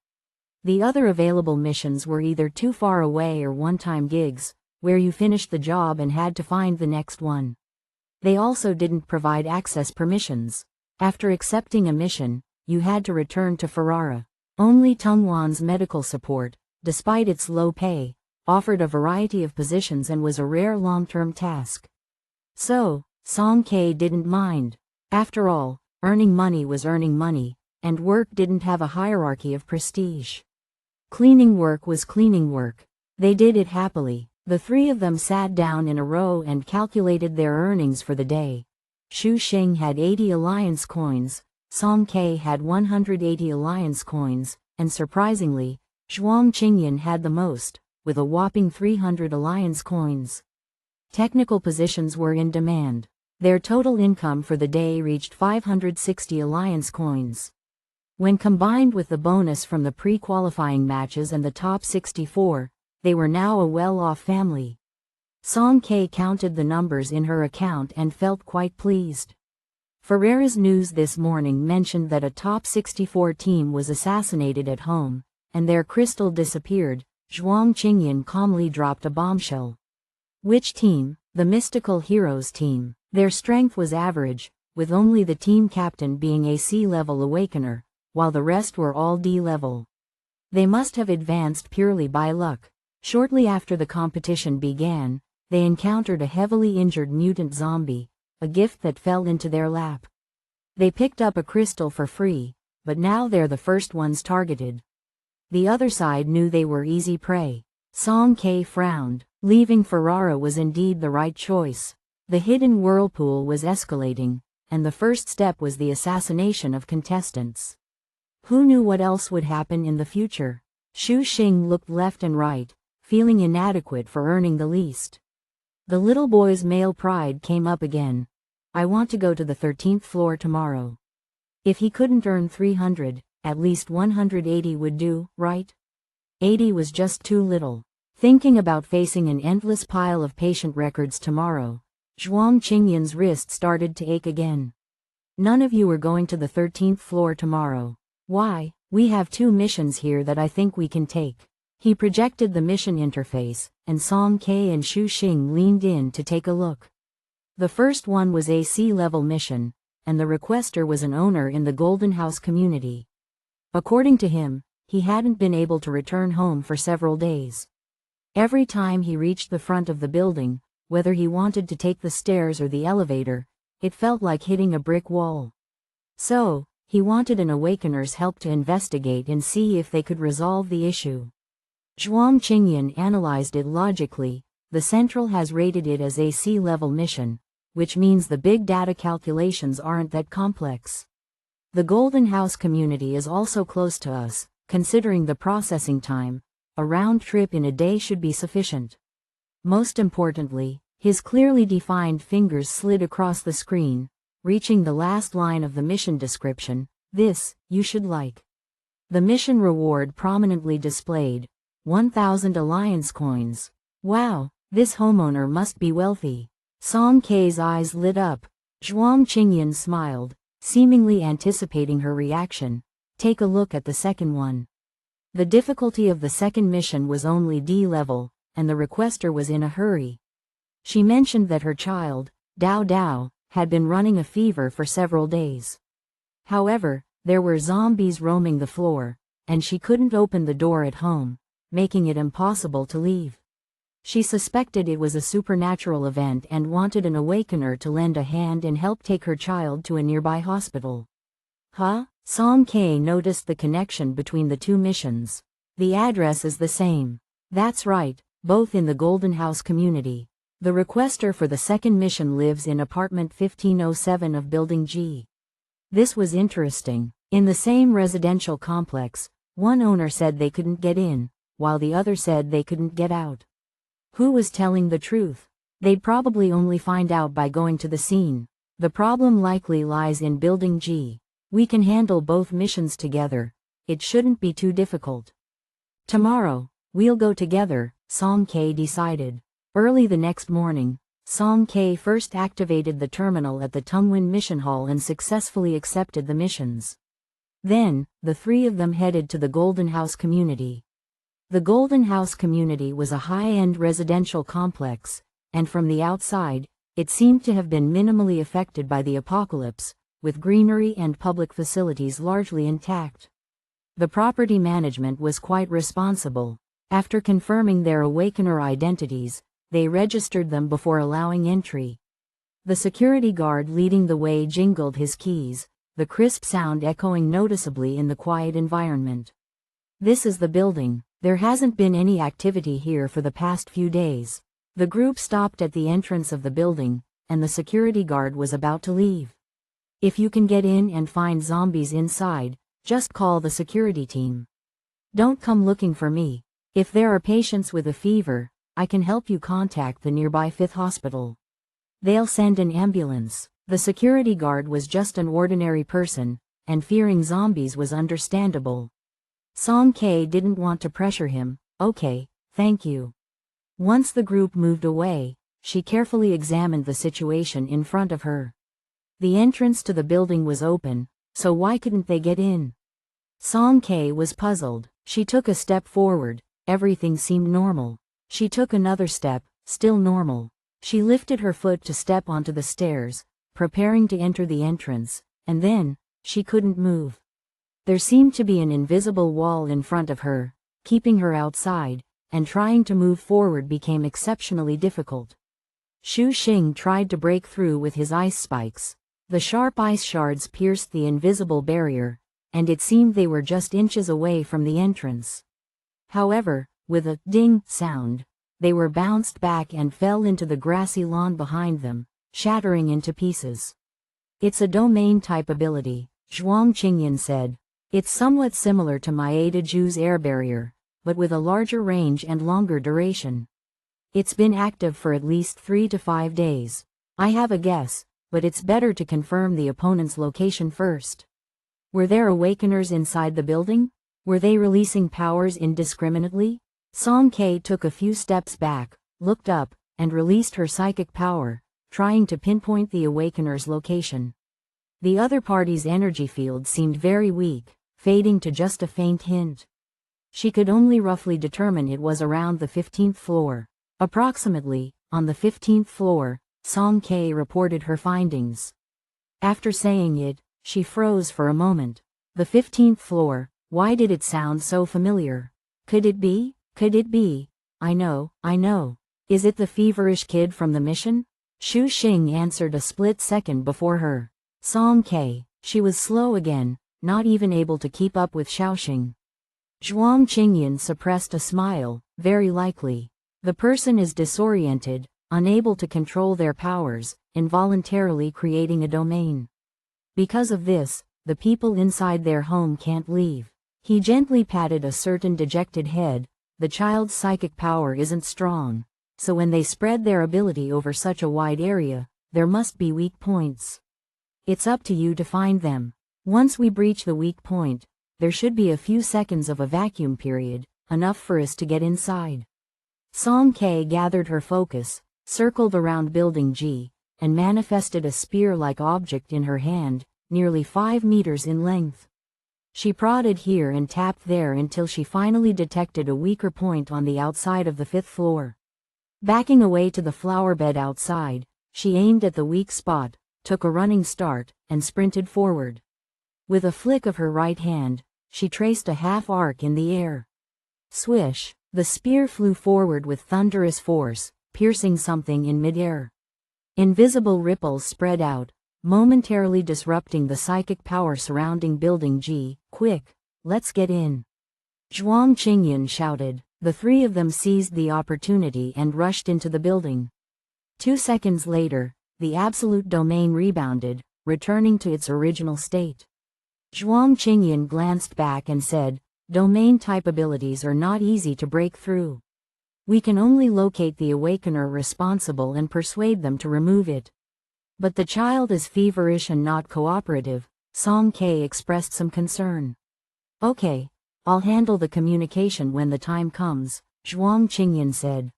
The other available missions were either too far away or one-time gigs, where you finished the job and had to find the next one. They also didn't provide access permissions. After accepting a mission, you had to return to Ferrara. Only Tungwan's medical support, despite its low pay, offered a variety of positions and was a rare long-term task. So, Song K didn't mind. After all, earning money was earning money, and work didn't have a hierarchy of prestige. Cleaning work was cleaning work. They did it happily. The three of them sat down in a row and calculated their earnings for the day. Xu Xing had 80 alliance coins, Song K had 180 alliance coins, and surprisingly, Zhuang Qingyan had the most, with a whopping 300 alliance coins. Technical positions were in demand. Their total income for the day reached 560 alliance coins. When combined with the bonus from the pre-qualifying matches and the top 64, they were now a well-off family. Song K counted the numbers in her account and felt quite pleased. Ferreira's news this morning mentioned that a top 64 team was assassinated at home, and their crystal disappeared. Zhuang Qingyan calmly dropped a bombshell. Which team? The Mystical Heroes team. Their strength was average, with only the team captain being a C-level awakener, while the rest were all D-level. They must have advanced purely by luck. Shortly after the competition began, they encountered a heavily injured mutant zombie, a gift that fell into their lap. They picked up a crystal for free, but now they're the first ones targeted. The other side knew they were easy prey. Song K frowned. Leaving Ferrara was indeed the right choice. The hidden whirlpool was escalating, and the first step was the assassination of contestants. Who knew what else would happen in the future? Xu Xing looked left and right, feeling inadequate for earning the least. The little boy's male pride came up again. I want to go to the 13th floor tomorrow. If he couldn't earn 300, at least 180 would do, right? 80 was just too little. Thinking about facing an endless pile of patient records tomorrow, Zhuang Qingyan's wrist started to ache again. None of you are going to the 13th floor tomorrow. Why? We have 2 missions here that I think we can take. He projected the mission interface, and Song K and Xu Xing leaned in to take a look. The first one was a C-level mission, and the requester was an owner in the Golden House community. According to him, he hadn't been able to return home for several days. Every time he reached the front of the building, whether he wanted to take the stairs or the elevator, it felt like hitting a brick wall. So, he wanted an awakener's help to investigate and see if they could resolve the issue. Zhuang Qingyan analyzed it logically. The Central has rated it as a C-level mission, which means the big data calculations aren't that complex. The Golden House community is also close to us, considering the processing time. A round trip in a day should be sufficient. Most importantly, his clearly defined fingers slid across the screen, reaching the last line of the mission description. This, you should like. The mission reward prominently displayed. 1,000 alliance coins. Wow, this homeowner must be wealthy. Song K's eyes lit up. Zhuang Qingyan smiled, seemingly anticipating her reaction. Take a look at the second one. The difficulty of the second mission was only D-level, and the requester was in a hurry. She mentioned that her child, Dao Dao, had been running a fever for several days. However, there were zombies roaming the floor, and she couldn't open the door at home, making it impossible to leave. She suspected it was a supernatural event and wanted an awakener to lend a hand and help take her child to a nearby hospital. Huh? Song K noticed the connection between the two missions. The address is the same. That's right, both in the Golden House community. The requester for the second mission lives in apartment 1507 of Building G. This was interesting. In the same residential complex, one owner said they couldn't get in, while the other said they couldn't get out. Who was telling the truth? They'd probably only find out by going to the scene. The problem likely lies in Building G. We can handle both missions together. It shouldn't be too difficult. Tomorrow, we'll go together, Song K decided. Early the next morning, Song K first activated the terminal at the Tungwin Mission Hall and successfully accepted the missions. Then, the three of them headed to the Golden House community. The Golden House community was a high-end residential complex, and from the outside, it seemed to have been minimally affected by the apocalypse, with greenery and public facilities largely intact. The property management was quite responsible. After confirming their awakener identities, they registered them before allowing entry. The security guard leading the way jingled his keys, the crisp sound echoing noticeably in the quiet environment. This is the building. There hasn't been any activity here for the past few days. The group stopped at the entrance of the building, and the security guard was about to leave. If you can get in and find zombies inside, just call the security team. Don't come looking for me. If there are patients with a fever, I can help you contact the nearby 5th hospital. They'll send an ambulance. The security guard was just an ordinary person, and fearing zombies was understandable. Song K didn't want to pressure him. Okay, thank you. Once the group moved away, she carefully examined the situation in front of her. The entrance to the building was open, so why couldn't they get in? Song K was puzzled. She took a step forward, everything seemed normal. She took another step, still normal. She lifted her foot to step onto the stairs, preparing to enter the entrance, and then, she couldn't move. There seemed to be an invisible wall in front of her, keeping her outside, and trying to move forward became exceptionally difficult. Xu Xing tried to break through with his ice spikes. The sharp ice shards pierced the invisible barrier, and it seemed they were just inches away from the entrance. However, with a ding sound, they were bounced back and fell into the grassy lawn behind them, shattering into pieces. It's a domain-type ability, Zhuang Qingyan said. It's somewhat similar to Maeda Ju's air barrier, but with a larger range and longer duration. It's been active for at least 3 to 5 days. I have a guess, but it's better to confirm the opponent's location first. Were there awakeners inside the building? Were they releasing powers indiscriminately? Song K took a few steps back, looked up, and released her psychic power, trying to pinpoint the awakener's location. The other party's energy field seemed very weak, fading to just a faint hint. She could only roughly determine it was around the 15th floor. Approximately, on the 15th floor, Song K reported her findings. After saying it, she froze for a moment. The 15th floor, why did it sound so familiar? Could it be? Could it be? I know. Is it the feverish kid from the mission? Xu Xing answered a split second before her. Song K. She was slow again, not even able to keep up with Xiaoxing. Zhuang Qingyan suppressed a smile. Very likely. The person is disoriented, unable to control their powers, involuntarily creating a domain. Because of this, the people inside their home can't leave. He gently patted a certain dejected head. The child's psychic power isn't strong, so when they spread their ability over such a wide area, there must be weak points. It's up to you to find them. Once we breach the weak point, there should be a few seconds of a vacuum period, enough for us to get inside. Song K gathered her focus, circled around Building G, and manifested a spear-like object in her hand, nearly 5 meters in length. She prodded here and tapped there until she finally detected a weaker point on the outside of the 5th floor. Backing away to the flower bed outside, she aimed at the weak spot, took a running start, and sprinted forward. With a flick of her right hand, she traced a half arc in the air. Swish! The spear flew forward with thunderous force, piercing something in midair. Invisible ripples spread out, momentarily disrupting the psychic power surrounding Building G. Quick, let's get in. Zhuang Qingyan shouted. The three of them seized the opportunity and rushed into the building. 2 seconds later, the absolute domain rebounded, returning to its original state. Zhuang Qingyan glanced back and said, domain-type abilities are not easy to break through. We can only locate the awakener responsible and persuade them to remove it. But the child is feverish and not cooperative. Song Ke expressed some concern. Okay, I'll handle the communication when the time comes, Zhuang Qingyan said.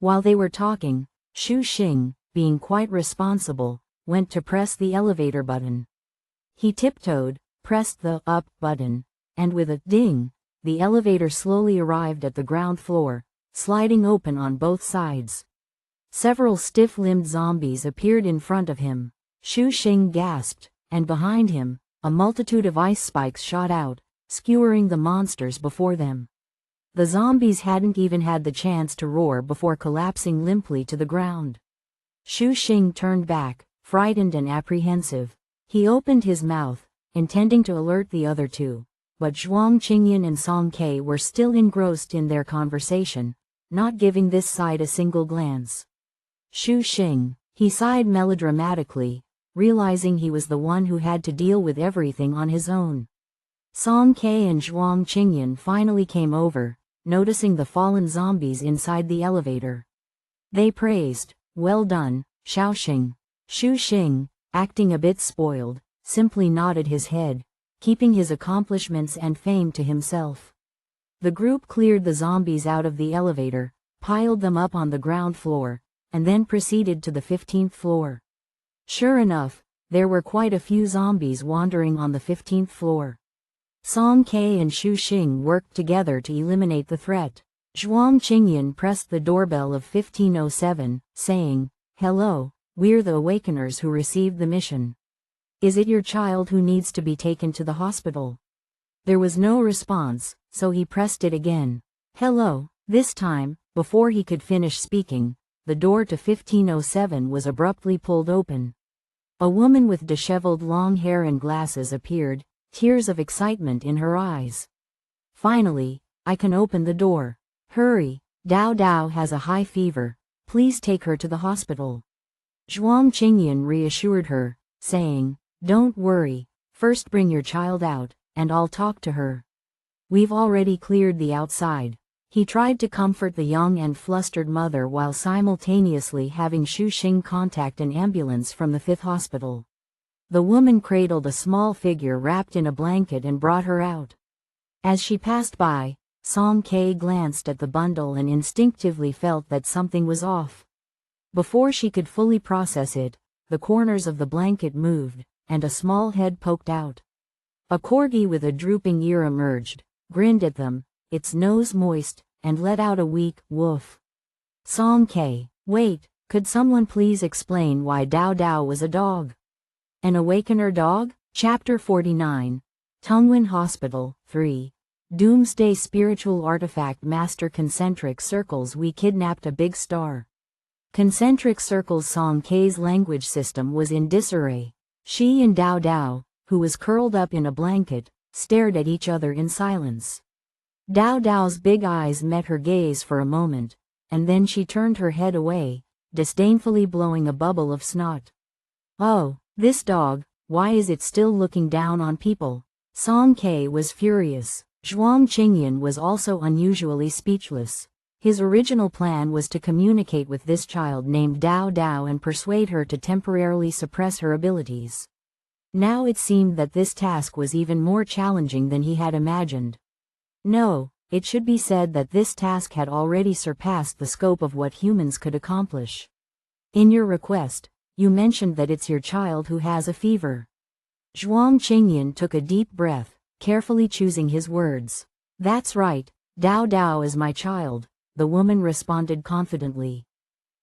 While they were talking, Xu Xing, being quite responsible, went to press the elevator button. He tiptoed, pressed the up button, and with a ding, the elevator slowly arrived at the ground floor, sliding open on both sides. Several stiff-limbed zombies appeared in front of him. Xu Xing gasped, and behind him, a multitude of ice spikes shot out, skewering the monsters before them. The zombies hadn't even had the chance to roar before collapsing limply to the ground. Xu Xing turned back, frightened and apprehensive. He opened his mouth, intending to alert the other two, but Zhuang Qingyan and Song Ke were still engrossed in their conversation, not giving this side a single glance. Xu Xing, he sighed melodramatically, realizing he was the one who had to deal with everything on his own. Song Ke and Zhuang Qingyan finally came over, noticing the fallen zombies inside the elevator. They praised, well done, Xiaoxing. Xu Xing, acting a bit spoiled, simply nodded his head, keeping his accomplishments and fame to himself. The group cleared the zombies out of the elevator, piled them up on the ground floor, and then proceeded to the 15th floor. Sure enough, there were quite a few zombies wandering on the 15th floor. Song Ke and Xu Xing worked together to eliminate the threat. Zhuang Qingyan pressed the doorbell of 1507, saying, "Hello, we're the Awakeners who received the mission. Is it your child who needs to be taken to the hospital?" There was no response, so he pressed it again. "Hello." This time, before he could finish speaking, the door to 1507 was abruptly pulled open. A woman with disheveled long hair and glasses appeared, tears of excitement in her eyes. "Finally, I can open the door. Hurry, Dao Dao has a high fever. Please take her to the hospital." Zhuang Qingyan reassured her, saying, "Don't worry, first bring your child out, and I'll talk to her. We've already cleared the outside." He tried to comfort the young and flustered mother while simultaneously having Xu Xing contact an ambulance from the 5th hospital. The woman cradled a small figure wrapped in a blanket and brought her out. As she passed by, Song Ke glanced at the bundle and instinctively felt that something was off. Before she could fully process it, the corners of the blanket moved, and a small head poked out. A corgi with a drooping ear emerged, grinned at them, its nose moist, and let out a weak woof. Song Ke, wait, could someone please explain why Dao Dao was a dog? An Awakener dog? Chapter 49. Tungwen Hospital, 3. Doomsday Spiritual Artifact Master. Concentric circles. We kidnapped a big star. Concentric circles. Song Ke's language system was in disarray. She and Dao Dao, who was curled up in a blanket, stared at each other in silence. Dao Dao's big eyes met her gaze for a moment, and then she turned her head away, disdainfully blowing a bubble of snot. "Oh, this dog, why is it still looking down on people?" Song Ke was furious. Zhuang Qingyan was also unusually speechless. His original plan was to communicate with this child named Dao Dao and persuade her to temporarily suppress her abilities. Now it seemed that this task was even more challenging than he had imagined. No, it should be said that this task had already surpassed the scope of what humans could accomplish. "In your request, you mentioned that it's your child who has a fever." Zhuang Qingyan took a deep breath, carefully choosing his words. "That's right, Dao Dao is my child," the woman responded confidently.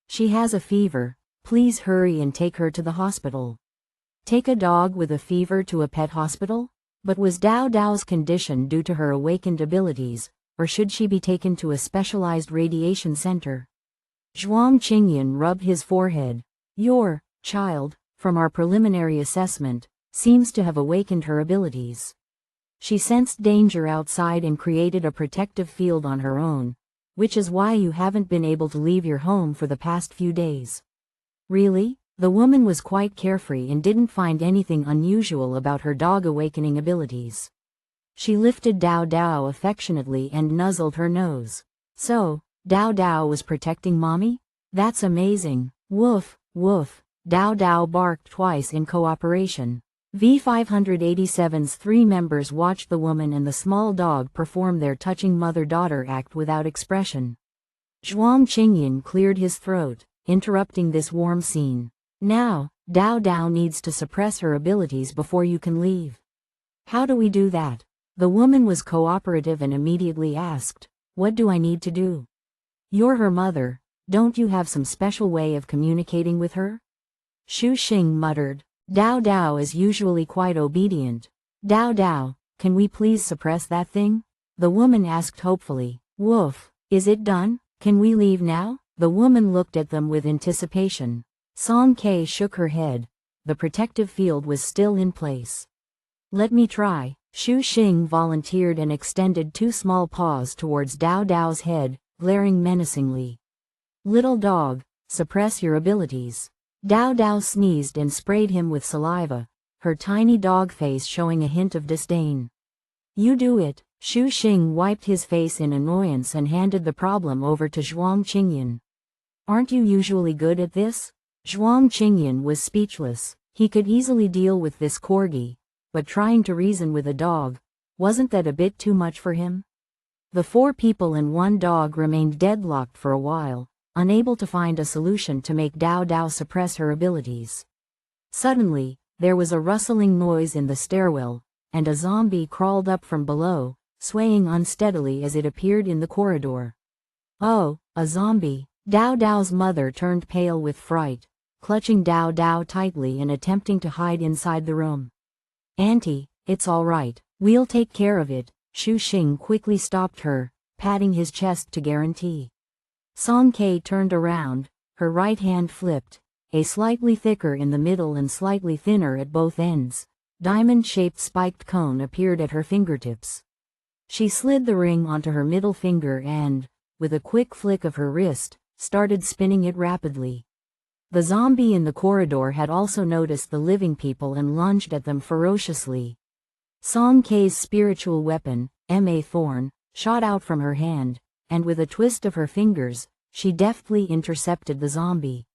"She has a fever, please hurry and take her to the hospital." Take a dog with a fever to a pet hospital? But was Dao Dao's condition due to her awakened abilities, or should she be taken to a specialized radiation center? Zhuang Qingyan rubbed his forehead. Your child, from our preliminary assessment, seems to have awakened her abilities. She sensed danger outside and created a protective field on her own, which is why you haven't been able to leave your home for the past few days. Really? The woman was quite carefree and didn't find anything unusual about her dog awakening abilities. She lifted Dao Dao affectionately and nuzzled her nose. So, Dao Dao was protecting Mommy? That's amazing. Woof, woof. Dao Dao barked twice in cooperation. V587's 3 members watched the woman and the small dog perform their touching mother-daughter act without expression. Zhuang Qingyan cleared his throat, interrupting this warm scene. Now, Dao Dao needs to suppress her abilities before you can leave. How do we do that? The woman was cooperative and immediately asked, what do I need to do? You're her mother, don't you have some special way of communicating with her? Xu Xing muttered. Dao Dao is usually quite obedient. Dao Dao, can we please suppress that thing? The woman asked hopefully. Woof, is it done? Can we leave now? The woman looked at them with anticipation. Song Ke shook her head. The protective field was still in place. Let me try. Xu Xing volunteered and extended 2 small paws towards Dao Dao's head, glaring menacingly. Little dog, suppress your abilities. Dao Dao sneezed and sprayed him with saliva, her tiny dog face showing a hint of disdain. You do it. Xu Xing wiped his face in annoyance and handed the problem over to Zhuang Qingyan. Aren't you usually good at this? Zhuang Qingyan was speechless. He could easily deal with this corgi, but trying to reason with a dog, wasn't that a bit too much for him? The 4 people and 1 dog remained deadlocked for a while, unable to find a solution to make Dao Dao suppress her abilities. Suddenly, there was a rustling noise in the stairwell, and a zombie crawled up from below, swaying unsteadily as it appeared in the corridor. Oh, a zombie! Dao Dao's mother turned pale with fright, clutching Dao Dao tightly and attempting to hide inside the room. Auntie, it's all right, we'll take care of it. Xu Xing quickly stopped her, patting his chest to guarantee. Song Ke turned around, her right hand flipped, a slightly thicker in the middle and slightly thinner at both ends, diamond-shaped spiked cone appeared at her fingertips. She slid the ring onto her middle finger and, with a quick flick of her wrist, started spinning it rapidly. The zombie in the corridor had also noticed the living people and lunged at them ferociously. Song Ke's spiritual weapon, Ma Thorn, shot out from her hand, and with a twist of her fingers, she deftly intercepted the zombie.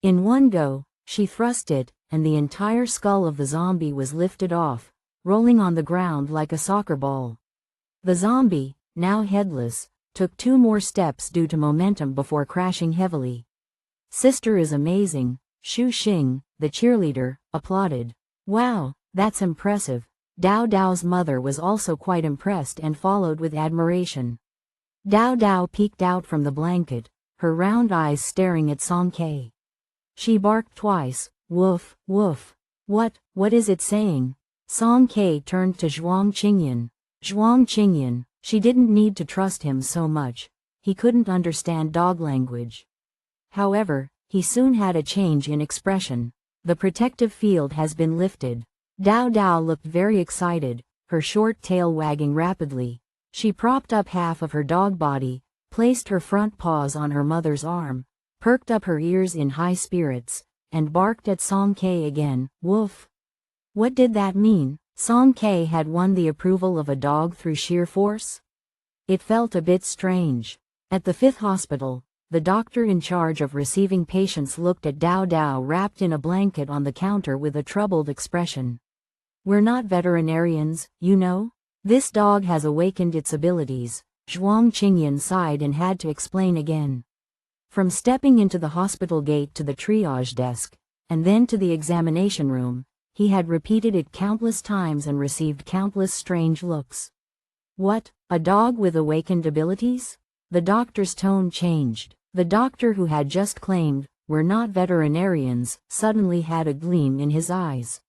In one go, she thrust it, and the entire skull of the zombie was lifted off, rolling on the ground like a soccer ball. The zombie, now headless, took 2 more steps due to momentum before crashing heavily. Sister is amazing, Xu Xing, the cheerleader, applauded. Wow, that's impressive. Dao Dao's mother was also quite impressed and followed with admiration. Dao Dao peeked out from the blanket, her round eyes staring at Song Ke. She barked twice, woof, woof. What is it saying? Song Ke turned to Zhuang Qingyan. Zhuang Qingyan, she didn't need to trust him so much. He couldn't understand dog language. However, he soon had a change in expression. The protective field has been lifted. Dao Dao looked very excited, her short tail wagging rapidly. She propped up half of her dog body, placed her front paws on her mother's arm, perked up her ears in high spirits, and barked at Song Ke again, woof. What did that mean? Song Ke had won the approval of a dog through sheer force? It felt a bit strange. At the 5th hospital, the doctor in charge of receiving patients looked at Dao Dao wrapped in a blanket on the counter with a troubled expression. We're not veterinarians, you know. This dog has awakened its abilities. Zhuang Qingyan sighed and had to explain again. From stepping into the hospital gate to the triage desk, and then to the examination room, he had repeated it countless times and received countless strange looks. What, a dog with awakened abilities? The doctor's tone changed. The doctor who had just claimed, "We're not veterinarians," suddenly had a gleam in his eyes.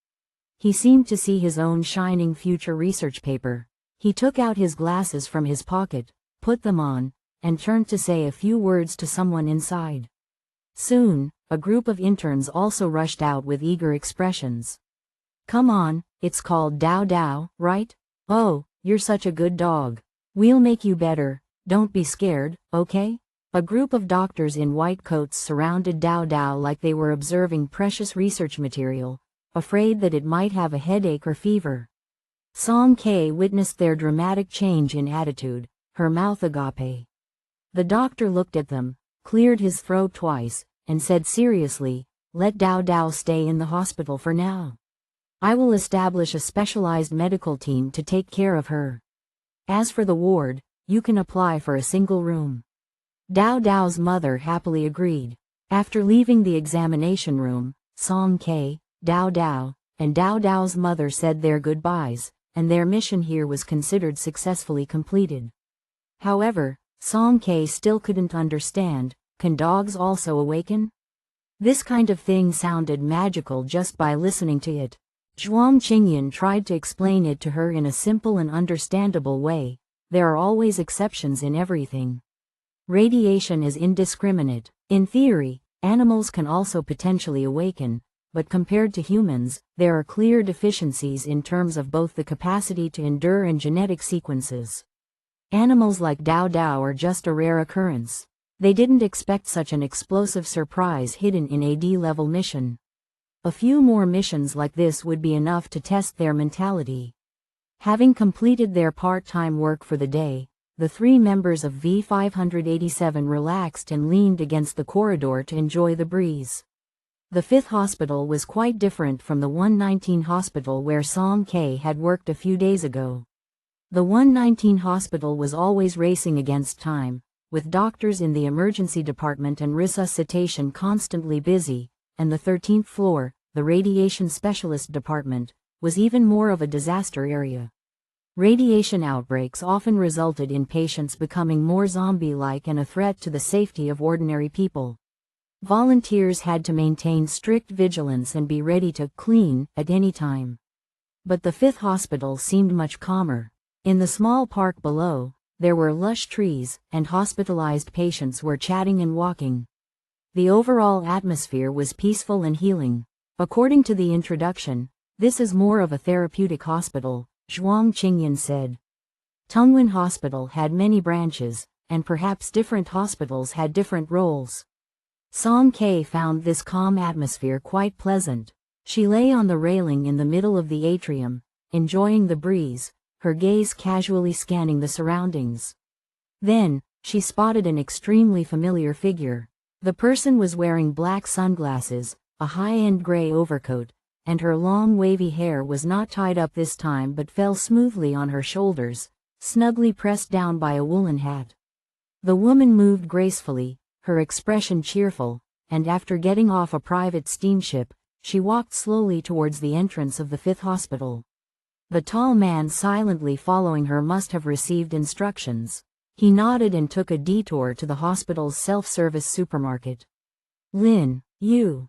He seemed to see his own shining future research paper. He took out his glasses from his pocket, put them on, and turned to say a few words to someone inside. Soon, a group of interns also rushed out with eager expressions. "Come on, it's called Dao Dao, right? Oh, you're such a good dog. We'll make you better, don't be scared, okay?" A group of doctors in white coats surrounded Dao Dao like they were observing precious research material, afraid that it might have a headache or fever. Song K witnessed their dramatic change in attitude, her mouth agape. The doctor looked at them, cleared his throat twice, and said seriously, "Let Dao Dao stay in the hospital for now. I will establish a specialized medical team to take care of her. As for the ward, you can apply for a single room." Dao Dao's mother happily agreed. After leaving the examination room, Song K, Dao Dao, and Dao Dao's mother said their goodbyes, and their mission here was considered successfully completed. However, Song K still couldn't understand, can dogs also awaken? This kind of thing sounded magical just by listening to it. Zhuang Qingyan tried to explain it to her in a simple and understandable way. There are always exceptions in everything. Radiation is indiscriminate. In theory, animals can also potentially awaken, but compared to humans, there are clear deficiencies in terms of both the capacity to endure and genetic sequences. Animals like Dao Dao are just a rare occurrence. They didn't expect such an explosive surprise hidden in a D-level mission. A few more missions like this would be enough to test their mentality. Having completed their part-time work for the day, the three members of V-587 relaxed and leaned against the corridor to enjoy the breeze. The fifth hospital was quite different from the 119 hospital where Song K had worked a few days ago. The 119 hospital was always racing against time, with doctors in the emergency department and resuscitation constantly busy, and the 13th floor, the radiation specialist department, was even more of a disaster area. Radiation outbreaks often resulted in patients becoming more zombie-like and a threat to the safety of ordinary people. Volunteers had to maintain strict vigilance and be ready to clean at any time. But the fifth hospital seemed much calmer. In the small park below, there were lush trees, and hospitalized patients were chatting and walking. The overall atmosphere was peaceful and healing. According to the introduction, this is more of a therapeutic hospital, Zhuang Qingyan said. Tungwen Hospital had many branches, and perhaps different hospitals had different roles. Song K found this calm atmosphere quite pleasant. She lay on the railing in the middle of the atrium, enjoying the breeze, her gaze casually scanning the surroundings. Then, she spotted an extremely familiar figure. The person was wearing black sunglasses, a high-end gray overcoat, and her long wavy hair was not tied up this time but fell smoothly on her shoulders, snugly pressed down by a woolen hat. The woman moved gracefully, her expression cheerful, and after getting off a private steamship, she walked slowly towards the entrance of the fifth hospital. The tall man silently following her must have received instructions. He nodded and took a detour to the hospital's self-service supermarket. "Lin, you.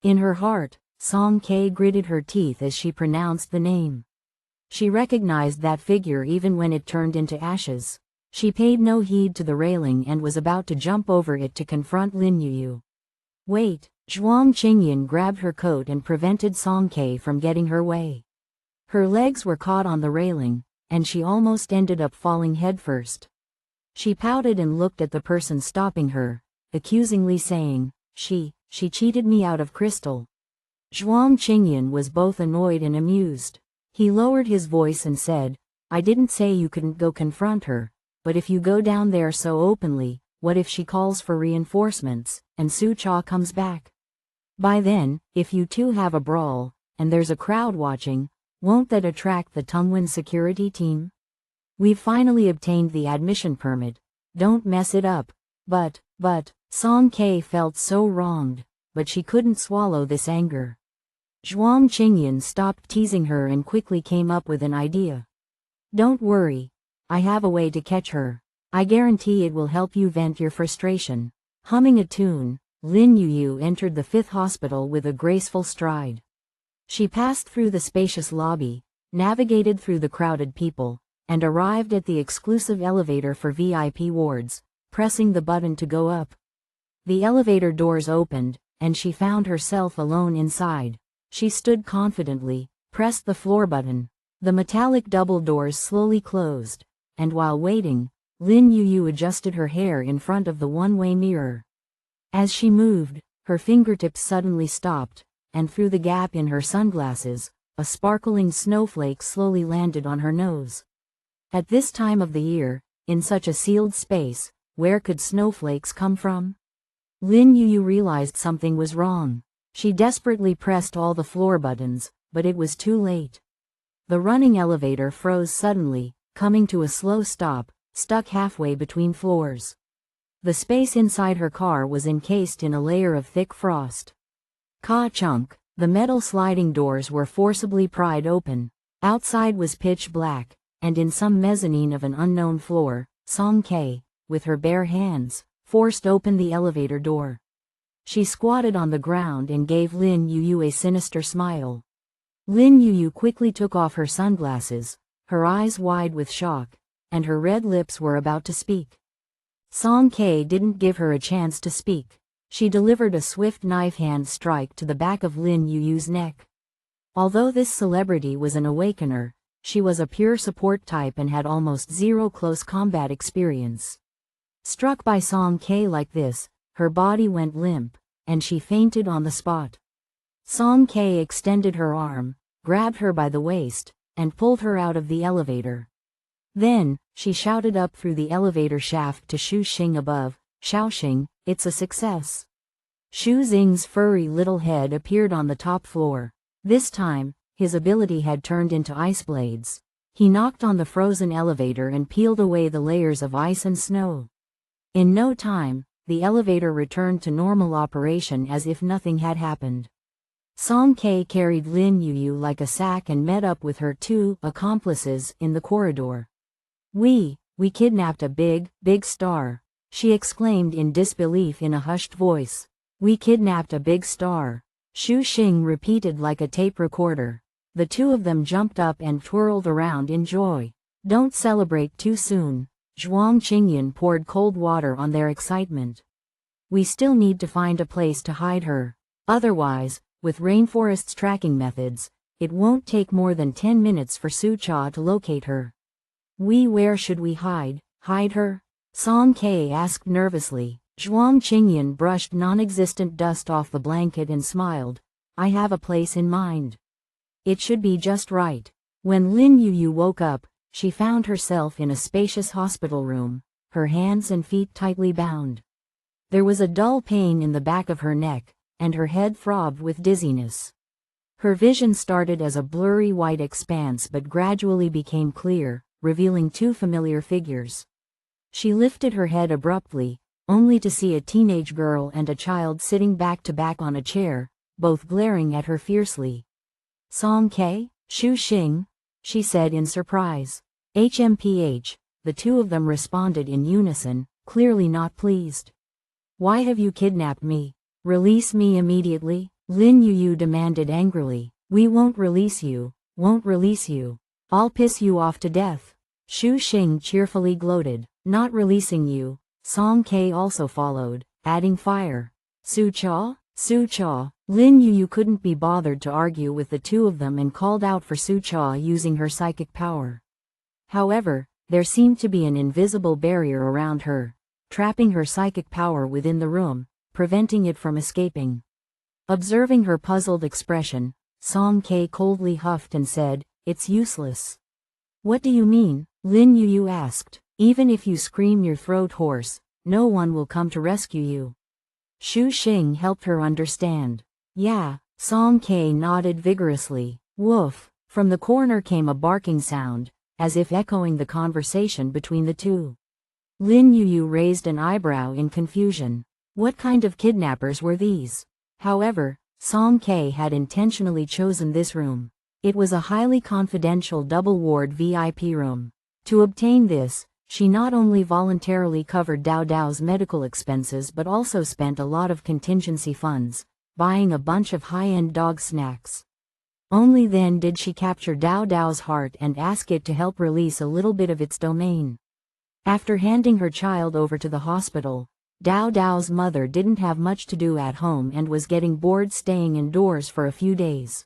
In her heart, Song K gritted her teeth as she pronounced the name. She recognized that figure even when it turned into ashes. She paid no heed to the railing and was about to jump over it to confront Lin Yu. "Wait!" Zhuang Qingyan grabbed her coat and prevented Song K from getting her way. Her legs were caught on the railing, and she almost ended up falling headfirst. She pouted and looked at the person stopping her, accusingly saying, She cheated me out of crystal." Zhuang Qingyan was both annoyed and amused. He lowered his voice and said, "I didn't say you couldn't go confront her, but if you go down there so openly, what if she calls for reinforcements, and Su Cha comes back? By then, if you two have a brawl, and there's a crowd watching, won't that attract the Tungwen security team? We've finally obtained the admission permit. Don't mess it up." But, Song K felt so wronged, but she couldn't swallow this anger. Zhuang Qingyan stopped teasing her and quickly came up with an idea. "Don't worry. I have a way to catch her. I guarantee it will help you vent your frustration." Humming a tune, Lin Yu entered the fifth hospital with a graceful stride. She passed through the spacious lobby, navigated through the crowded people, and arrived at the exclusive elevator for VIP wards, pressing the button to go up. The elevator doors opened, and she found herself alone inside. She stood confidently, pressed the floor button. The metallic double doors slowly closed, and while waiting, Lin Yu adjusted her hair in front of the one-way mirror. As she moved, her fingertips suddenly stopped, and through the gap in her sunglasses, a sparkling snowflake slowly landed on her nose. At this time of the year, in such a sealed space, where could snowflakes come from? Lin Yu realized something was wrong. She desperately pressed all the floor buttons, but it was too late. The running elevator froze suddenly, coming to a slow stop, stuck halfway between floors. The space inside her car was encased in a layer of thick frost. Ka-chunk, the metal sliding doors were forcibly pried open. Outside was pitch black, and in some mezzanine of an unknown floor, Song Kei, with her bare hands, forced open the elevator door. She squatted on the ground and gave Lin Yu a sinister smile. Lin Yu quickly took off her sunglasses, her eyes wide with shock, and her red lips were about to speak. Song Kei didn't give her a chance to speak. She delivered a swift knife-hand strike to the back of Lin Yu's neck. Although this celebrity was an awakener, she was a pure support type and had almost zero close combat experience. Struck by Song Kei like this, her body went limp, and she fainted on the spot. Song Kei extended her arm, grabbed her by the waist, and pulled her out of the elevator. Then, she shouted up through the elevator shaft to Xu Xing above, "Xiaoxing, it's a success." Xu Xing's furry little head appeared on the top floor. This time, his ability had turned into ice blades. He knocked on the frozen elevator and peeled away the layers of ice and snow. In no time, the elevator returned to normal operation as if nothing had happened. Song Kei carried Lin Yu like a sack and met up with her two accomplices in the corridor. We kidnapped a big star," she exclaimed in disbelief in a hushed voice. "We kidnapped a big star," Xu Xing repeated like a tape recorder. The two of them jumped up and twirled around in joy. "Don't celebrate too soon." Zhuang Qingyan poured cold water on their excitement. "We still need to find a place to hide her. Otherwise, with Rainforest's tracking methods, it won't take more than 10 minutes for Su Cha to locate her." Where should we hide her?" Song Kei asked nervously. Zhuang Qingyan brushed non-existent dust off the blanket and smiled. "I have a place in mind. It should be just right." When Lin Yu woke up, she found herself in a spacious hospital room, her hands and feet tightly bound. There was a dull pain in the back of her neck, and her head throbbed with dizziness. Her vision started as a blurry white expanse but gradually became clear, revealing two familiar figures. She lifted her head abruptly, only to see a teenage girl and a child sitting back to back on a chair, both glaring at her fiercely. "Song Kei? Xu Xing?" she said in surprise. "HMPH," the two of them responded in unison, clearly not pleased. "Why have you kidnapped me? Release me immediately," Lin Yu demanded angrily. "We won't release you. I'll piss you off to death." Xu Xing cheerfully gloated. "Not releasing you." Song Kei also followed, adding fire. Su Cha? Lin Yu couldn't be bothered to argue with the two of them and called out for Su Cha using her psychic power. However, there seemed to be an invisible barrier around her, trapping her psychic power within the room, preventing it from escaping. Observing her puzzled expression, Song Kei coldly huffed and said, "It's useless." "What do you mean?" Lin Yu asked. "Even if you scream your throat hoarse, no one will come to rescue you." Xu Xing helped her understand. "Yeah," Song Kei nodded vigorously. "Woof." From the corner came a barking sound, as if echoing the conversation between the two. Lin Yu raised an eyebrow in confusion. What kind of kidnappers were these? However, Song Kei had intentionally chosen this room. It was a highly confidential double-ward VIP room. To obtain this, she not only voluntarily covered Dao Dao's medical expenses but also spent a lot of contingency funds, buying a bunch of high-end dog snacks. Only then did she capture Dao Dao's heart and ask it to help release a little bit of its domain. After handing her child over to the hospital, Dao Dao's mother didn't have much to do at home and was getting bored staying indoors for a few days.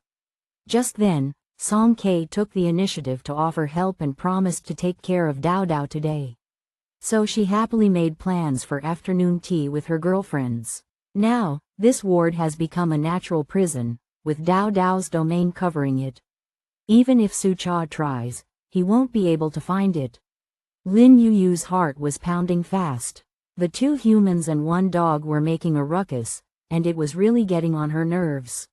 Just then, Song Ke took the initiative to offer help and promised to take care of Dao Dao today. So she happily made plans for afternoon tea with her girlfriends. Now, this ward has become a natural prison, with Dao Dao's domain covering it. Even if Su Cha tries, he won't be able to find it. Lin Yu's heart was pounding fast. The 2 humans and 1 dog were making a ruckus, and it was really getting on her nerves.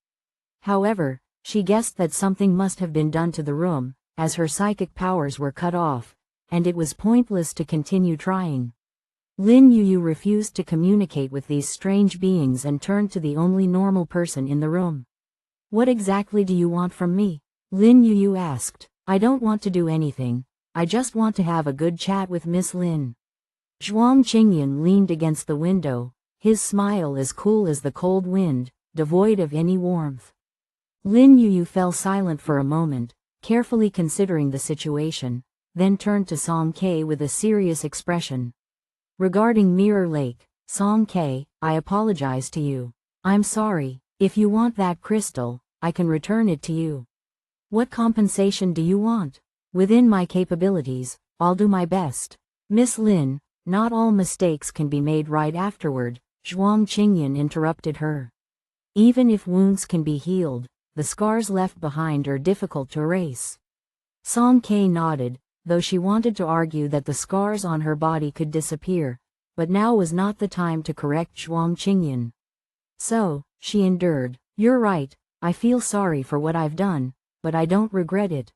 However, she guessed that something must have been done to the room, as her psychic powers were cut off, and it was pointless to continue trying. Lin Yu refused to communicate with these strange beings and turned to the only normal person in the room. "What exactly do you want from me?" Lin Yu asked. "I don't want to do anything, I just want to have a good chat with Miss Lin." Zhuang Qingyan leaned against the window, his smile as cool as the cold wind, devoid of any warmth. Lin Yu fell silent for a moment, carefully considering the situation, then turned to Song Ke with a serious expression. "Regarding Mirror Lake, Song Ke, I apologize to you. I'm sorry. If you want that crystal, I can return it to you. What compensation do you want? Within my capabilities, I'll do my best." "Miss Lin, not all mistakes can be made right afterward," Zhuang Qingyan interrupted her. "Even if wounds can be healed, the scars left behind are difficult to erase." Song Ke nodded, though she wanted to argue that the scars on her body could disappear, but now was not the time to correct Zhuang Qingyan. So, she endured. "You're right, I feel sorry for what I've done, but I don't regret it.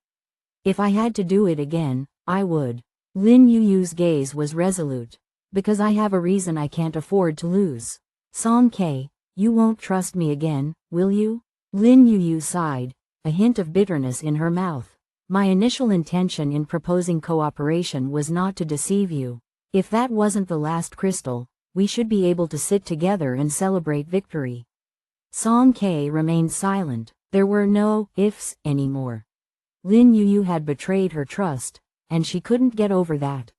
If I had to do it again, I would." Lin Yu's gaze was resolute. "Because I have a reason I can't afford to lose." "Song Ke, you won't trust me again, will you?" Lin Yu sighed, a hint of bitterness in her mouth. "My initial intention in proposing cooperation was not to deceive you. If that wasn't the last crystal, we should be able to sit together and celebrate victory." Song Ke remained silent. There were no ifs anymore. Lin Yu had betrayed her trust, and she couldn't get over that.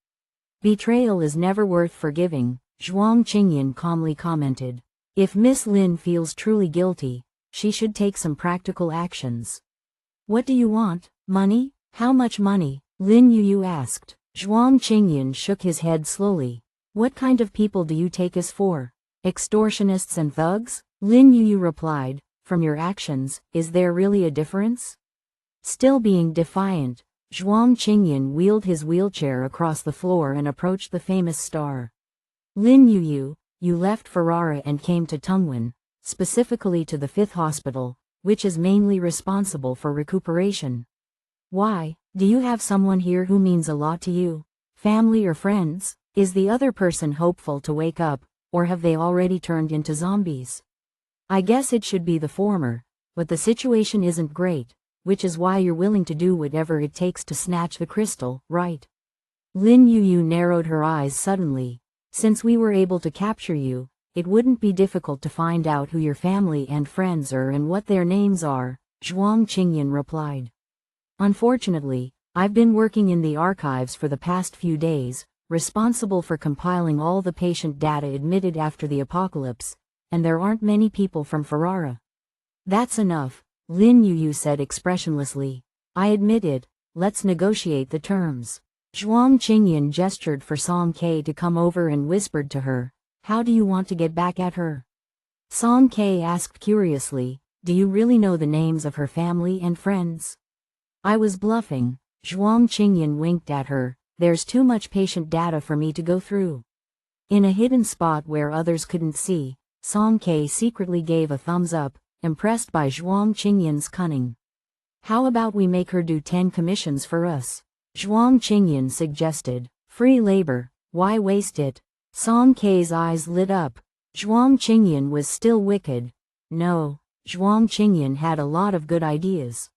"Betrayal is never worth forgiving," Zhuang Qingyan calmly commented. "If Miss Lin feels truly guilty, she should take some practical actions." "What do you want? Money? How much money?" Lin Yu asked. Zhuang Qingyan shook his head slowly. "What kind of people do you take us for? Extortionists and thugs?" Lin Yu replied. "From your actions, is there really a difference?" Still being defiant, Zhuang Qingyan wheeled his wheelchair across the floor and approached the famous star. "Lin Yu, you left Ferrara and came to Tungwan, specifically to the 5th hospital, which is mainly responsible for recuperation. Why? Do you have someone here who means a lot to you? Family or friends? Is the other person hopeful to wake up, or have they already turned into zombies?" "I guess it should be the former, but the situation isn't great, which is why you're willing to do whatever it takes to snatch the crystal, right?" Lin Yu narrowed her eyes suddenly. "Since we were able to capture you, it wouldn't be difficult to find out who your family and friends are and what their names are," Zhuang Qingyan replied. "Unfortunately, I've been working in the archives for the past few days, responsible for compiling all the patient data admitted after the apocalypse, and there aren't many people from Ferrara." "That's enough," Lin Yu said expressionlessly. "I admit it, let's negotiate the terms." Zhuang Qingyan gestured for Song Ke to come over and whispered to her, "How do you want to get back at her?" Song Ke asked curiously, "Do you really know the names of her family and friends?" "I was bluffing," Zhuang Qingyan winked at her. "There's too much patient data for me to go through." In a hidden spot where others couldn't see, Song Ke secretly gave a thumbs up, impressed by Zhuang Qingyan's cunning. "How about we make her do 10 commissions for us?" Zhuang Qingyan suggested. "Free labor, why waste it?" Song Ke's eyes lit up. Zhuang Qingyan was still wicked. No, Zhuang Qingyan had a lot of good ideas.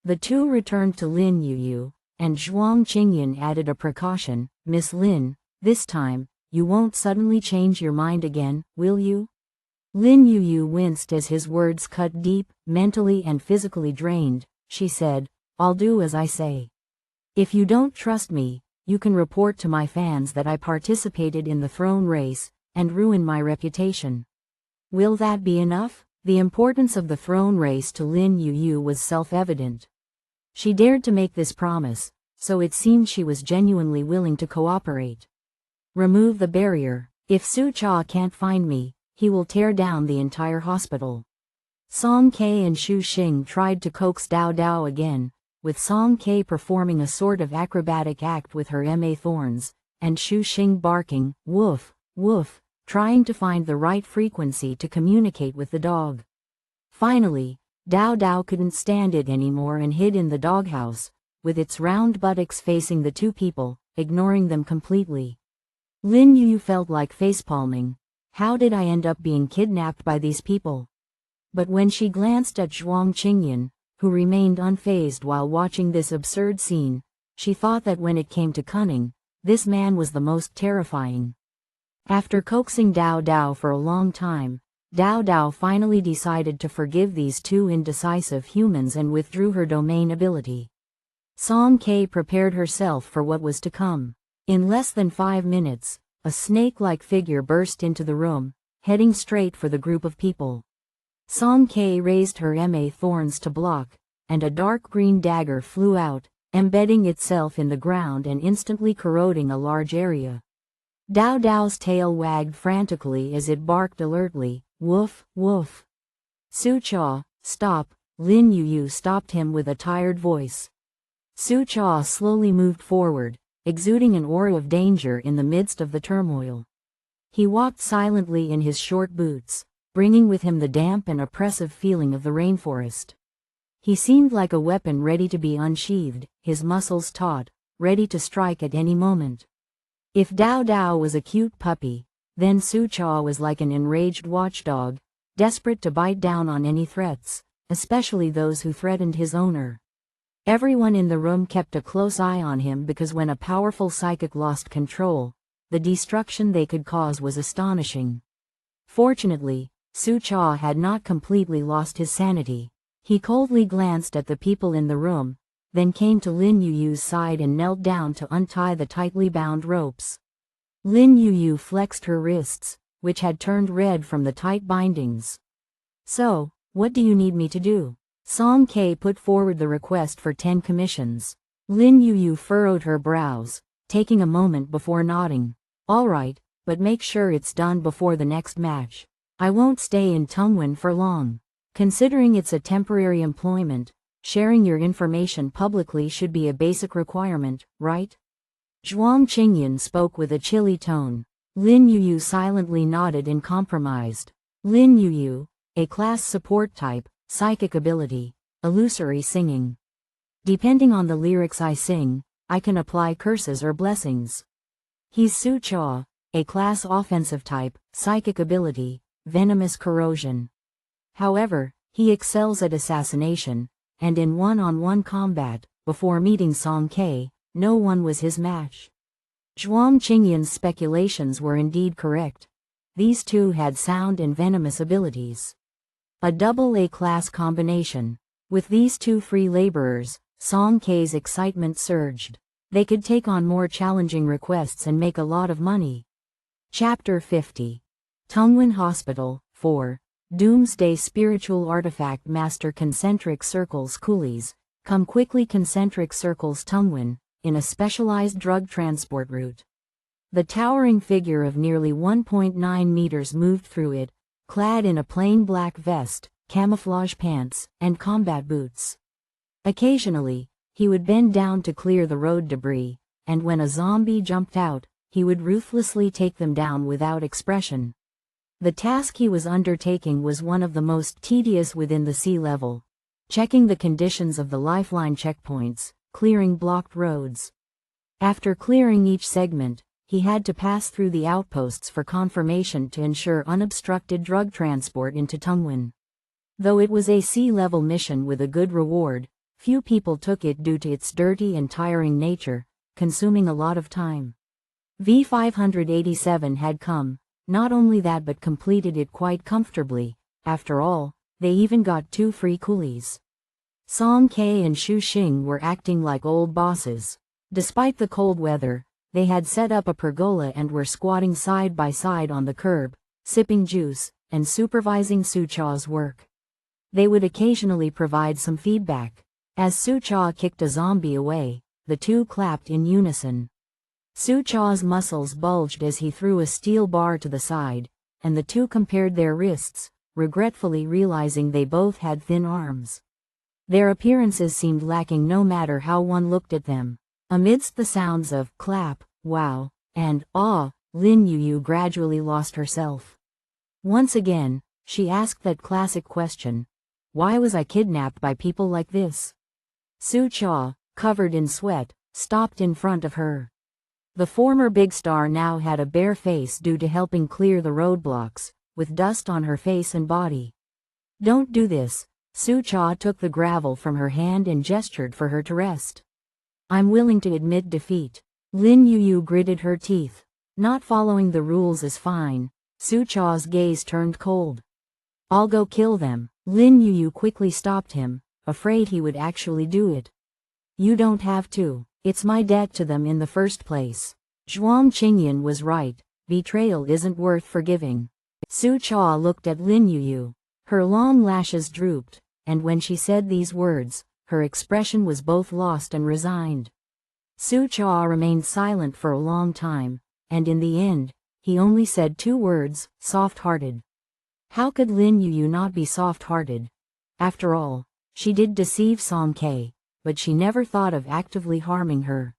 The two returned to Lin Yu, and Zhuang Qingyan added a precaution. "Miss Lin, this time, you won't suddenly change your mind again, will you?" Lin Yu winced as his words cut deep, mentally and physically drained. She said, "I'll do as I say. If you don't trust me, you can report to my fans that I participated in the throne race, and ruin my reputation." Will that be enough? The importance of the throne race to Lin Yu was self-evident. She dared to make this promise, so it seemed she was genuinely willing to cooperate. "Remove the barrier. If Su Cha can't find me, he will tear down the entire hospital." Song Ke and Shu Xing tried to coax Dao Dao again, with Song Ke performing a sort of acrobatic act with her thorns, and Shu Xing barking, "Woof, woof," trying to find the right frequency to communicate with the dog. Finally, Dao Dao couldn't stand it anymore and hid in the doghouse, with its round buttocks facing the two people, ignoring them completely. Lin Yu felt like facepalming. How did I end up being kidnapped by these people? But when she glanced at Zhuang Qingyan, who remained unfazed while watching this absurd scene, she thought that when it came to cunning, this man was the most terrifying. After coaxing Dao Dao for a long time, Dao Dao finally decided to forgive these two indecisive humans and withdrew her domain ability. Song Ke prepared herself for what was to come. In less than 5 minutes, a snake-like figure burst into the room, heading straight for the group of people. Song Ke raised her thorns to block, and a dark green dagger flew out, embedding itself in the ground and instantly corroding a large area. Dao Dao's tail wagged frantically as it barked alertly, "Woof, woof." "Su Cha, stop," Lin Yu stopped him with a tired voice. Su Cha slowly moved forward, exuding an aura of danger in the midst of the turmoil. He walked silently in his short boots, bringing with him the damp and oppressive feeling of the rainforest. He seemed like a weapon ready to be unsheathed, his muscles taut, ready to strike at any moment. If Dao Dao was a cute puppy, then Su Cha was like an enraged watchdog, desperate to bite down on any threats, especially those who threatened his owner. Everyone in the room kept a close eye on him because when a powerful psychic lost control, the destruction they could cause was astonishing. Fortunately, Su Cha had not completely lost his sanity. He coldly glanced at the people in the room, then came to Lin Yu's side and knelt down to untie the tightly bound ropes. Lin Yu flexed her wrists, which had turned red from the tight bindings. "So, what do you need me to do?" Song Ke put forward the request for 10 commissions. Lin Yu furrowed her brows, taking a moment before nodding. "All right, but make sure it's done before the next match. I won't stay in Tungwen for long. Considering it's a temporary employment, sharing your information publicly should be a basic requirement, right?" Zhuang Qingyan spoke with a chilly tone. Lin Yu silently nodded and compromised. Lin Yu, a class support type, psychic ability, illusory singing. Depending on the lyrics I sing, I can apply curses or blessings. He's Su Cha, a class offensive type, psychic ability, venomous corrosion. However, he excels at assassination, and in one-on-one combat, before meeting Song Ke, no one was his match. Zhuang Qingyan's speculations were indeed correct. These two had sound and venomous abilities. A double A-class combination. With these two free laborers, Song Ke's excitement surged. They could take on more challenging requests and make a lot of money. Chapter 50. Tungwen Hospital, 4. Doomsday Spiritual Artifact Master. Concentric Circles. Coolies, come quickly. Concentric Circles. Tungwen, in a specialized drug transport route. The towering figure of nearly 1.9 meters moved through it, clad in a plain black vest, camouflage pants, and combat boots. Occasionally, he would bend down to clear the road debris, and when a zombie jumped out, he would ruthlessly take them down without expression. The task he was undertaking was one of the most tedious within the sea level, checking the conditions of the lifeline checkpoints, clearing blocked roads. After clearing each segment, he had to pass through the outposts for confirmation to ensure unobstructed drug transport into Tungwen. Though it was a sea-level mission with a good reward, few people took it due to its dirty and tiring nature, consuming a lot of time. V587 had come, Not only that but completed it quite comfortably. After all, they even got 2 free coolies. Song K and Xu Xing were acting like old bosses. Despite the cold weather, they had set up a pergola and were squatting side by side on the curb, sipping juice, and supervising Su Cha's work. They would occasionally provide some feedback. As Su Cha kicked a zombie away, the two clapped in unison. Su Cha's muscles bulged as he threw a steel bar to the side, and the two compared their wrists, regretfully realizing they both had thin arms. Their appearances seemed lacking no matter how one looked at them. Amidst the sounds of clap, wow, and awe, Lin Yu gradually lost herself. Once again, she asked that classic question. Why was I kidnapped by people like this? Su Cha, covered in sweat, stopped in front of her. The former big star now had a bare face due to helping clear the roadblocks, with dust on her face and body. Don't do this. Su Cha took the gravel from her hand and gestured for her to rest. I'm willing to admit defeat. Lin Yu gritted her teeth. Not following the rules is fine. Su Cha's gaze turned cold. I'll go kill them. Lin Yu quickly stopped him, afraid he would actually do it. You don't have to. It's my debt to them in the first place. Zhuang Qingyan was right. Betrayal isn't worth forgiving. Su Cha looked at Lin Yu. Her long lashes drooped, and when she said these words, her expression was both lost and resigned. Su Cha remained silent for a long time, and in the end, he only said 2 words, soft-hearted. How could Lin Yu not be soft-hearted? After all, she did deceive Song K, but she never thought of actively harming her.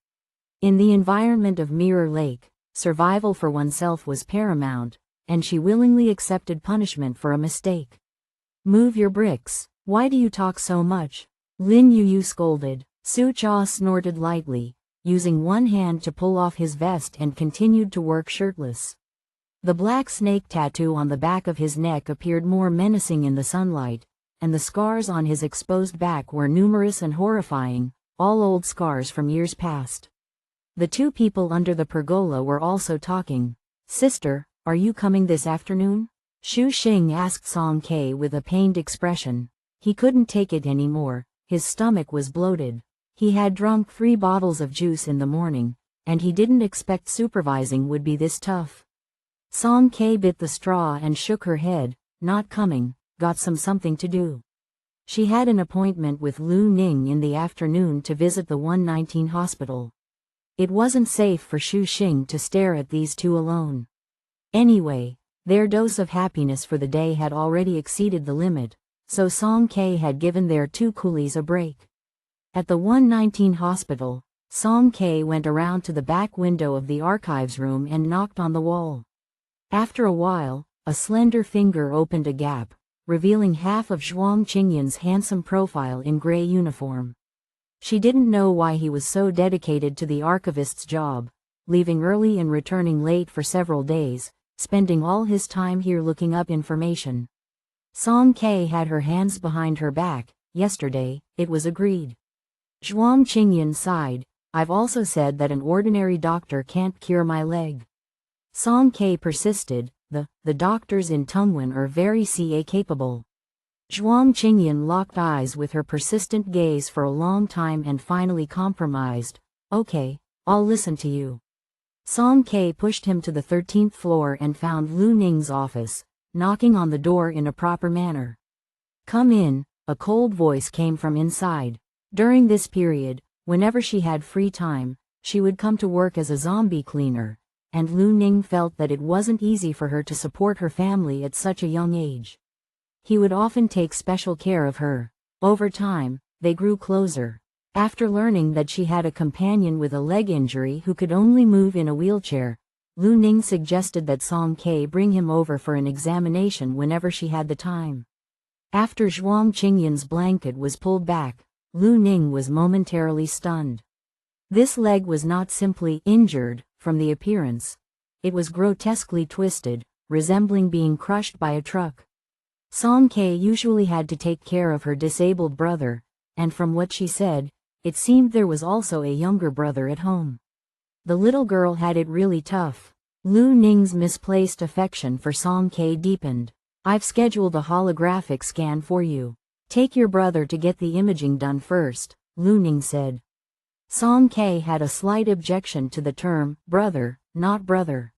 In the environment of Mirror Lake, survival for oneself was paramount, and she willingly accepted punishment for a mistake. Move your bricks. Why do you talk so much? Lin Yu scolded. Su Cha snorted lightly, using one hand to pull off his vest and continued to work shirtless. The black snake tattoo on the back of his neck appeared more menacing in the sunlight, and the scars on his exposed back were numerous and horrifying, all old scars from years past. The 2 people under the pergola were also talking. Sister, are you coming this afternoon? Xu Xing asked Song K with a pained expression. He couldn't take it anymore, his stomach was bloated. He had drunk 3 bottles of juice in the morning, and he didn't expect supervising would be this tough. Song K bit the straw and shook her head. Not coming, got something to do. She had an appointment with Lu Ning in the afternoon to visit the 119 hospital. It wasn't safe for Xu Xing to stare at these 2 alone. Anyway, their dose of happiness for the day had already exceeded the limit, so Song K had given their 2 coolies a break. At the 119 hospital, Song K went around to the back window of the archives room and knocked on the wall. After a while, a slender finger opened a gap, revealing half of Zhuang Qingyan's handsome profile in gray uniform. She didn't know why he was so dedicated to the archivist's job, leaving early and returning late for several days, spending all his time here looking up information. Song K had her hands behind her back. Yesterday, it was agreed. Zhuang Qingyan sighed. I've also said that an ordinary doctor can't cure my leg. Song K persisted. The doctors in Tungwan are very CA capable. Zhuang Qingyan locked eyes with her persistent gaze for a long time and finally compromised. Okay, I'll listen to you. Song K pushed him to the 13th floor and found Lu Ning's office, knocking on the door in a proper manner. Come in, a cold voice came from inside. During this period, whenever she had free time, she would come to work as a zombie cleaner, and Lu Ning felt that it wasn't easy for her to support her family at such a young age. He would often take special care of her. Over time, they grew closer. After learning that she had a companion with a leg injury who could only move in a wheelchair, Lu Ning suggested that Song K bring him over for an examination whenever she had the time. After Zhuang Qingyan's blanket was pulled back, Lu Ning was momentarily stunned. This leg was not simply injured, from the appearance. It was grotesquely twisted, resembling being crushed by a truck. Song K usually had to take care of her disabled brother, and from what she said, it seemed there was also a younger brother at home. The little girl had it really tough. Lu Ning's misplaced affection for Song Ke deepened. I've scheduled a holographic scan for you. Take your brother to get the imaging done first, Lu Ning said. Song Ke had a slight objection to the term brother, not brother.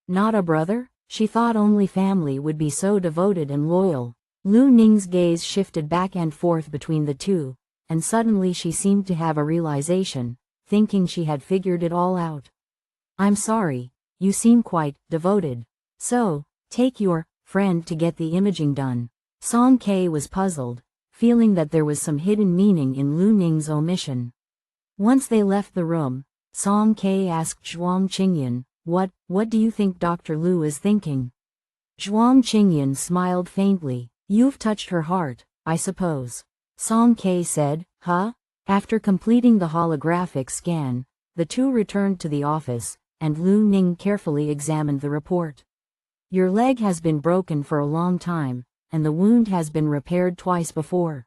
Not a brother? She thought only family would be so devoted and loyal. Lu Ning's gaze shifted back and forth between the two, and suddenly she seemed to have a realization, thinking she had figured it all out. I'm sorry, you seem quite devoted. So, take your friend to get the imaging done. Song Ke was puzzled, feeling that there was some hidden meaning in Lu Ning's omission. Once they left the room, Song Ke asked Zhuang Qingyan, What do you think Dr. Lu is thinking? Zhuang Qingyan smiled faintly. You've touched her heart, I suppose. Song Ke said, Huh? After completing the holographic scan, the two returned to the office, and Lu Ning carefully examined the report. Your leg has been broken for a long time, and the wound has been repaired twice before.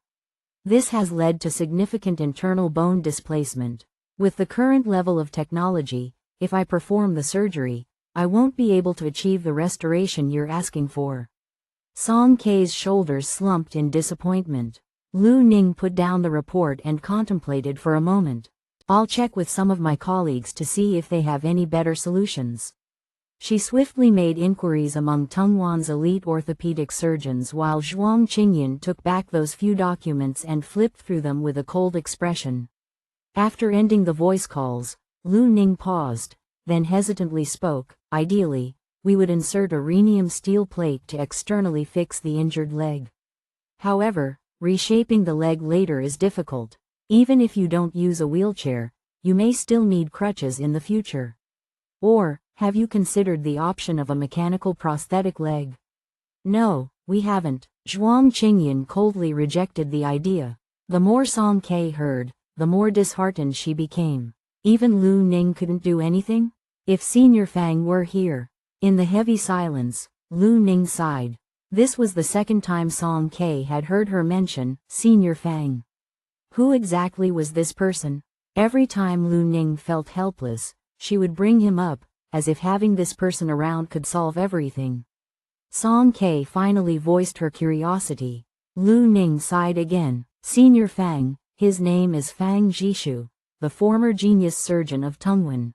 This has led to significant internal bone displacement. With the current level of technology, if I perform the surgery, I won't be able to achieve the restoration you're asking for. Song Ke's shoulders slumped in disappointment. Lu Ning put down the report and contemplated for a moment. I'll check with some of my colleagues to see if they have any better solutions. She swiftly made inquiries among Tongwan's elite orthopedic surgeons while Zhuang Qingyan took back those few documents and flipped through them with a cold expression. After ending the voice calls, Lu Ning paused, then hesitantly spoke. Ideally, we would insert a rhenium steel plate to externally fix the injured leg. However, reshaping the leg later is difficult. Even if you don't use a wheelchair, you may still need crutches in the future. Or, have you considered the option of a mechanical prosthetic leg? No, we haven't. Zhuang Qingyan coldly rejected the idea. The more Song Ke heard, the more disheartened she became. Even Lu Ning couldn't do anything? If Senior Fang were here. In the heavy silence, Lu Ning sighed. This was the second time Song Ke had heard her mention Senior Fang. Who exactly was this person? Every time Lu Ning felt helpless, she would bring him up, as if having this person around could solve everything. Song Ke finally voiced her curiosity. Lu Ning sighed again. Senior Fang, his name is Fang Jishu, the former genius surgeon of Tongwan.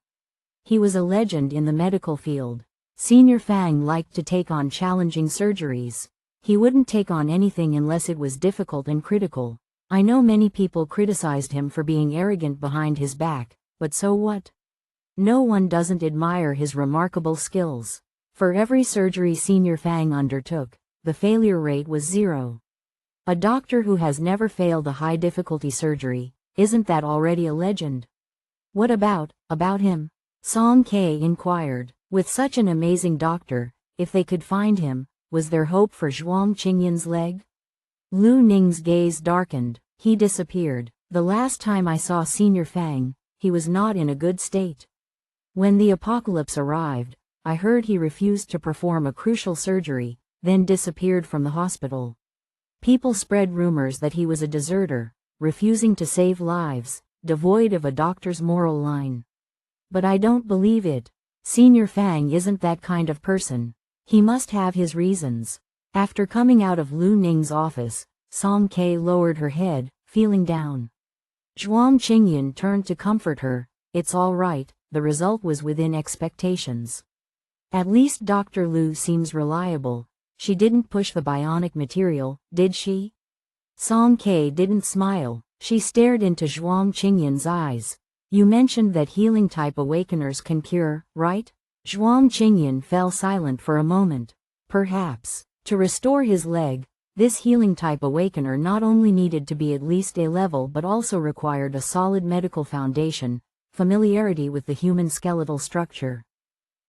He was a legend in the medical field. Senior Fang liked to take on challenging surgeries. He wouldn't take on anything unless it was difficult and critical. I know many people criticized him for being arrogant behind his back, but so what? No one doesn't admire his remarkable skills. For every surgery Senior Fang undertook, the failure rate was 0. A doctor who has never failed a high-difficulty surgery, isn't that already a legend? What about him? Song Ke inquired. With such an amazing doctor, if they could find him, was there hope for Zhuang Qingyan's leg? Lu Ning's gaze darkened. He disappeared. The last time I saw Senior Fang, he was not in a good state. When the apocalypse arrived, I heard he refused to perform a crucial surgery, then disappeared from the hospital. People spread rumors that he was a deserter, refusing to save lives, devoid of a doctor's moral line. But I don't believe it. Senior Fang isn't that kind of person. He must have his reasons. After coming out of Lu Ning's office, Song Ke lowered her head, feeling down. Zhuang Qingyan turned to comfort her. It's all right, the result was within expectations. At least Dr. Lu seems reliable. She didn't push the bionic material, did she? Song Ke didn't smile. She stared into Zhuang Qingyan's eyes. You mentioned that healing-type awakeners can cure, right? Zhuang Qingyan fell silent for a moment. Perhaps. To restore his leg, this healing-type awakener not only needed to be at least A-level but also required a solid medical foundation, familiarity with the human skeletal structure.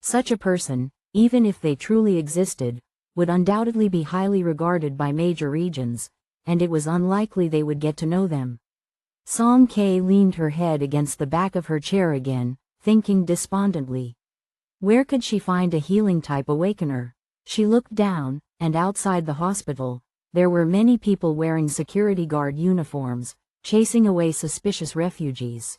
Such a person, even if they truly existed, would undoubtedly be highly regarded by major regions, and it was unlikely they would get to know them. Song Ke leaned her head against the back of her chair again, thinking despondently. Where could she find a healing-type awakener? She looked down, and outside the hospital, there were many people wearing security guard uniforms, chasing away suspicious refugees.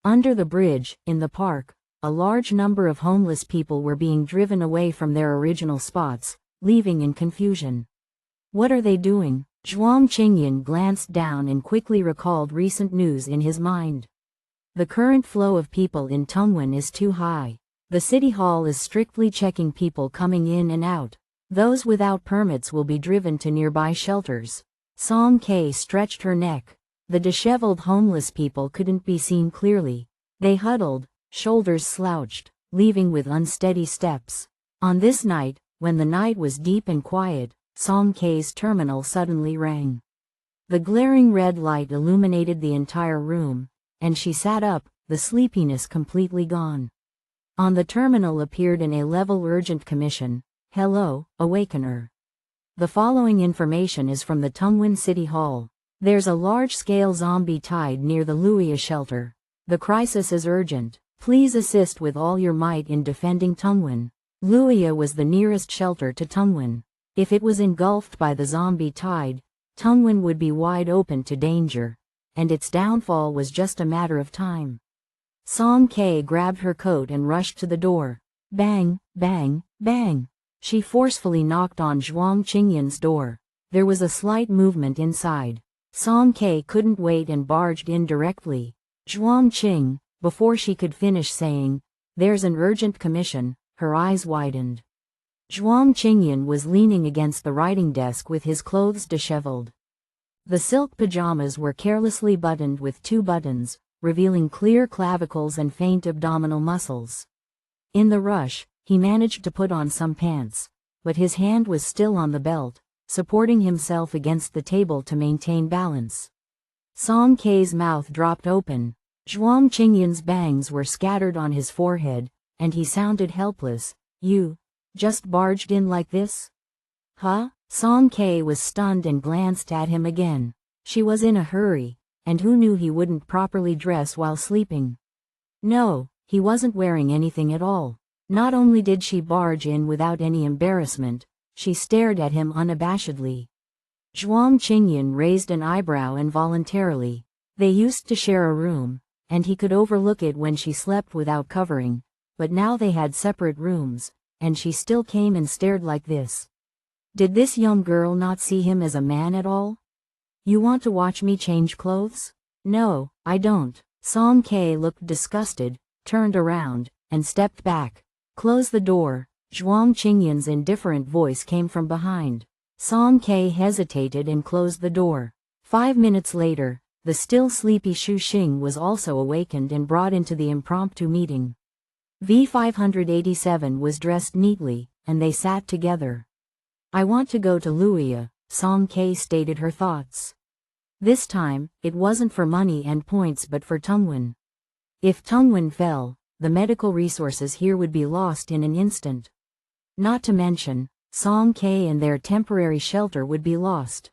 Under the bridge, in the park, a large number of homeless people were being driven away from their original spots, leaving in confusion. What are they doing? Zhuang Qingyan glanced down and quickly recalled recent news in his mind. The current flow of people in Tungwan is too high. The city hall is strictly checking people coming in and out. Those without permits will be driven to nearby shelters. Song K stretched her neck. The disheveled homeless people couldn't be seen clearly. They huddled, shoulders slouched, leaving with unsteady steps. On this night, when the night was deep and quiet, Song K's terminal suddenly rang. The glaring red light illuminated the entire room, and she sat up, the sleepiness completely gone. On the terminal appeared an A-level urgent commission. Hello, Awakener. The following information is from the Tungwan City Hall. There's a large-scale zombie tide near the Luia shelter. The crisis is urgent. Please assist with all your might in defending Tungwan. Luia was the nearest shelter to Tungwan. If it was engulfed by the zombie tide, Tungwan would be wide open to danger, and its downfall was just a matter of time. Song K grabbed her coat and rushed to the door. Bang, bang, bang. She forcefully knocked on Zhuang Qingyan's door. There was a slight movement inside. Song K couldn't wait and barged in directly. Zhuang Qing, before she could finish saying, "There's an urgent commission," her eyes widened. Zhuang Qingyan was leaning against the writing desk with his clothes disheveled. The silk pajamas were carelessly buttoned with 2 buttons, revealing clear clavicles and faint abdominal muscles. In the rush, he managed to put on some pants, but his hand was still on the belt, supporting himself against the table to maintain balance. Song K's mouth dropped open. Zhuang Qingyan's bangs were scattered on his forehead, and he sounded helpless. "You just barged in like this?" "Huh?" Song K was stunned and glanced at him again. She was in a hurry, and who knew he wouldn't properly dress while sleeping? No, he wasn't wearing anything at all. Not only did she barge in without any embarrassment, she stared at him unabashedly. Zhuang Qingyan raised an eyebrow involuntarily. They used to share a room, and he could overlook it when she slept without covering, but now they had separate rooms, and she still came and stared like this. Did this young girl not see him as a man at all? "You want to watch me change clothes?" "No, I don't." Song K looked disgusted, turned around, and stepped back. "Close the door." Zhuang Qingyan's indifferent voice came from behind. Song K hesitated and closed the door. 5 minutes later, the still sleepy Shu Xing was also awakened and brought into the impromptu meeting. V587 was dressed neatly, and they sat together. "I want to go to Luia," Song K stated her thoughts. This time, it wasn't for money and points but for Tungwan. If Tungwan fell, the medical resources here would be lost in an instant. Not to mention, Song K and their temporary shelter would be lost.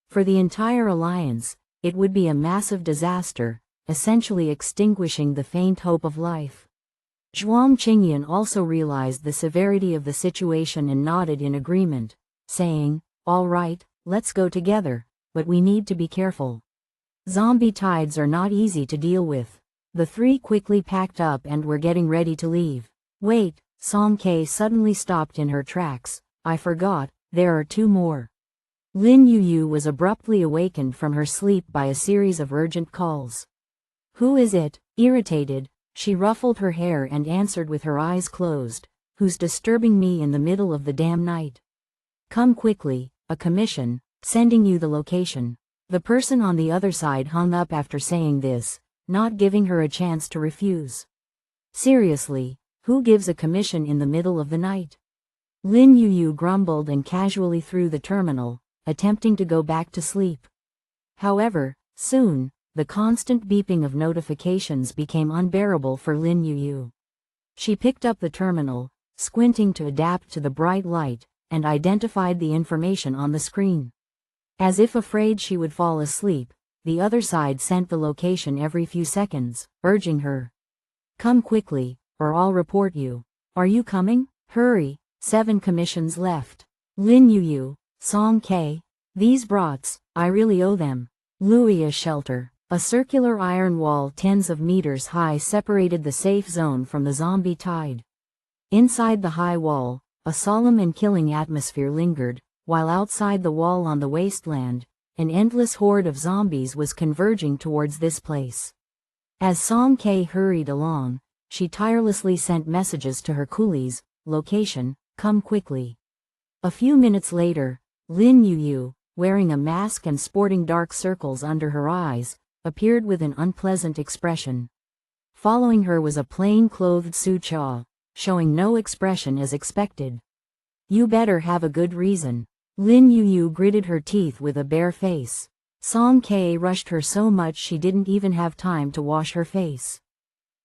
For the entire alliance, it would be a massive disaster, essentially extinguishing the faint hope of life. Zhuang Qingyan also realized the severity of the situation and nodded in agreement, saying, "All right, let's go together, but we need to be careful. Zombie tides are not easy to deal with." The 3 quickly packed up and were getting ready to leave. "Wait," Song K suddenly stopped in her tracks. "I forgot, there are 2 more." Lin Yu was abruptly awakened from her sleep by a series of urgent calls. "Who is it?" Irritated, she ruffled her hair and answered with her eyes closed. "Who's disturbing me in the middle of the damn night?" "Come quickly, a commission, sending you the location." The person on the other side hung up after saying this, not giving her a chance to refuse. "Seriously, who gives a commission in the middle of the night?" Lin Yu grumbled and casually threw the terminal, attempting to go back to sleep. However, soon, the constant beeping of notifications became unbearable for Lin Yu. She picked up the terminal, squinting to adapt to the bright light, and identified the information on the screen. As if afraid she would fall asleep, the other side sent the location every few seconds, urging her. "Come quickly, or I'll report you." "Are you coming? Hurry, 7 commissions left." Lin Yu, Song K. "These brats, I really owe them." Luia shelter. A circular iron wall tens of meters high separated the safe zone from the zombie tide. Inside the high wall, a solemn and killing atmosphere lingered, while outside the wall on the wasteland, an endless horde of zombies was converging towards this place. As Song Kei hurried along, she tirelessly sent messages to her coolies, location, come quickly. A few minutes later, Lin Yu, wearing a mask and sporting dark circles under her eyes, appeared with an unpleasant expression. Following her was a plain-clothed Su Cha, showing no expression as expected. You better have a good reason. Lin Yu gritted her teeth with a bare face. Song Kei rushed her so much she didn't even have time to wash her face.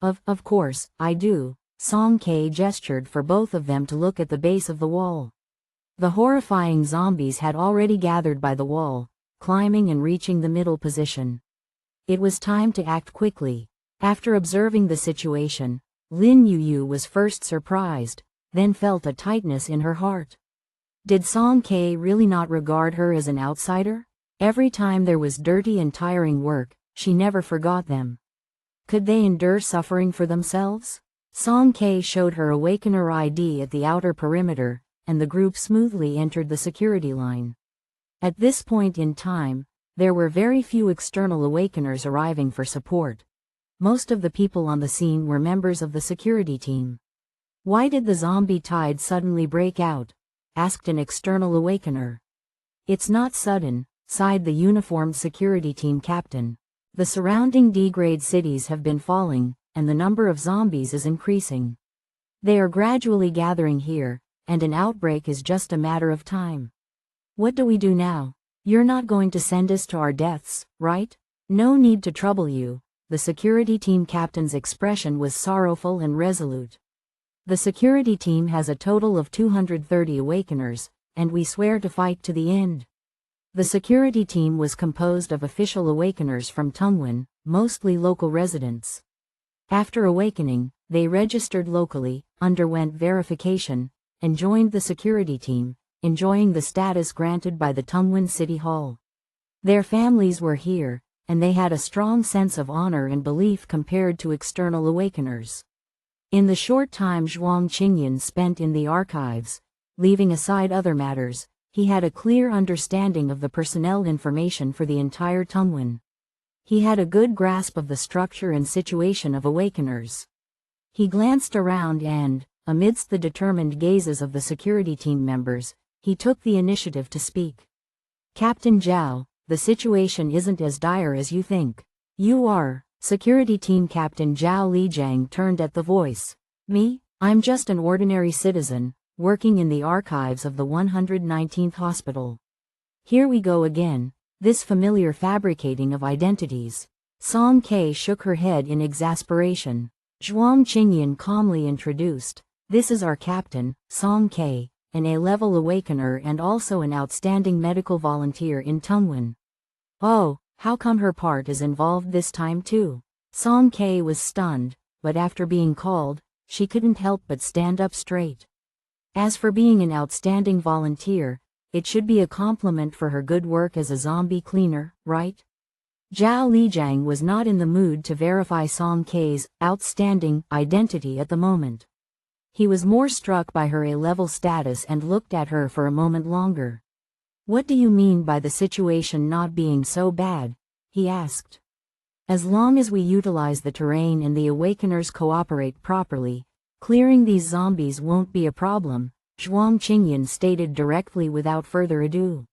Of course, I do. Song Kei gestured for both of them to look at the base of the wall. The horrifying zombies had already gathered by the wall, climbing and reaching the middle position. It was time to act quickly. After observing the situation, Lin Yu was first surprised, then felt a tightness in her heart. Did Song Kei really not regard her as an outsider? Every time there was dirty and tiring work, she never forgot them. Could they endure suffering for themselves? Song Kei showed her Awakener ID at the outer perimeter, and the group smoothly entered the security line. At this point in time, there were very few external Awakeners arriving for support. Most of the people on the scene were members of the security team. Why did the zombie tide suddenly break out? Asked an external Awakener. It's not sudden, sighed the uniformed security team captain. The surrounding D-grade cities have been falling, and the number of zombies is increasing. They are gradually gathering here, and an outbreak is just a matter of time. What do we do now? You're not going to send us to our deaths, right? No need to trouble you. The security team captain's expression was sorrowful and resolute. The security team has a total of 230 Awakeners, and we swear to fight to the end. The security team was composed of official Awakeners from Tungwan, mostly local residents. After awakening, they registered locally, underwent verification, and joined the security team, enjoying the status granted by the Tungwan City Hall. Their families were here, and they had a strong sense of honor and belief compared to external Awakeners. In the short time Zhuang Qingyan spent in the archives, leaving aside other matters, he had a clear understanding of the personnel information for the entire Tungwan. He had a good grasp of the structure and situation of Awakeners. He glanced around and, amidst the determined gazes of the security team members, he took the initiative to speak. Captain Zhao, the situation isn't as dire as you think. You are. Security team Captain Zhao Lijiang turned at the voice. Me? I'm just an ordinary citizen, working in the archives of the 119th hospital. Here we go again, this familiar fabricating of identities. Song Kei shook her head in exasperation. Zhuang Qingyan calmly introduced, this is our captain, Song Kei, an A-level Awakener and also an outstanding medical volunteer in Tungwan. Oh, how come her part is involved this time too? Song Kei was stunned, but after being called, she couldn't help but stand up straight. As for being an outstanding volunteer, it should be a compliment for her good work as a zombie cleaner, right? Zhao Lijiang was not in the mood to verify Song Kei's outstanding identity at the moment. He was more struck by her A-level status and looked at her for a moment longer. What do you mean by the situation not being so bad? He asked. As long as we utilize the terrain and the Awakeners cooperate properly, clearing these zombies won't be a problem, Zhuang Qingyan stated directly without further ado.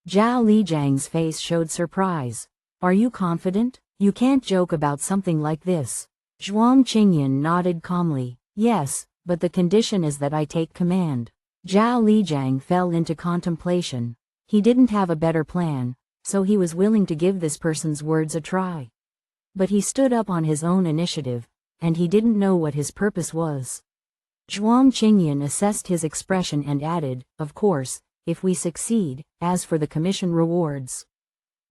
Zhao Lijiang's face showed surprise. Are you confident? You can't joke about something like this. Zhuang Qingyan nodded calmly. Yes, but the condition is that I take command. Zhao Lijiang fell into contemplation. He didn't have a better plan, so he was willing to give this person's words a try. But he stood up on his own initiative, and he didn't know what his purpose was. Zhuang Qingyan assessed his expression and added, of course, if we succeed, as for the commission rewards.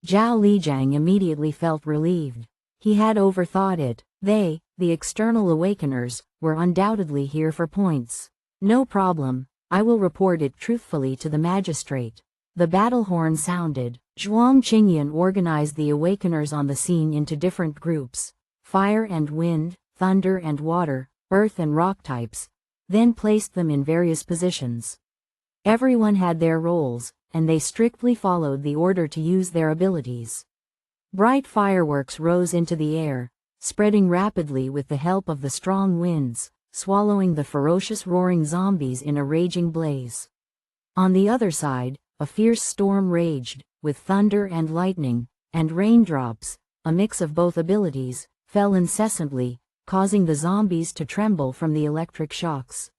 Zhao Lijiang immediately felt relieved. He had overthought it. They, the external Awakeners, were undoubtedly here for points. No problem, I will report it truthfully to the magistrate. The battle horn sounded. Zhuang Qingyan organized the awakeners on the scene into different groups: fire and wind, thunder and water, earth and rock types, then placed them in various positions. Everyone had their roles, and they strictly followed the order to use their abilities. Bright fireworks rose into the air, spreading rapidly with the help of the strong winds, swallowing the ferocious roaring zombies in a raging blaze. On the other side, a fierce storm raged, with thunder and lightning, and raindrops, a mix of both abilities, fell incessantly, causing the zombies to tremble from the electric shocks.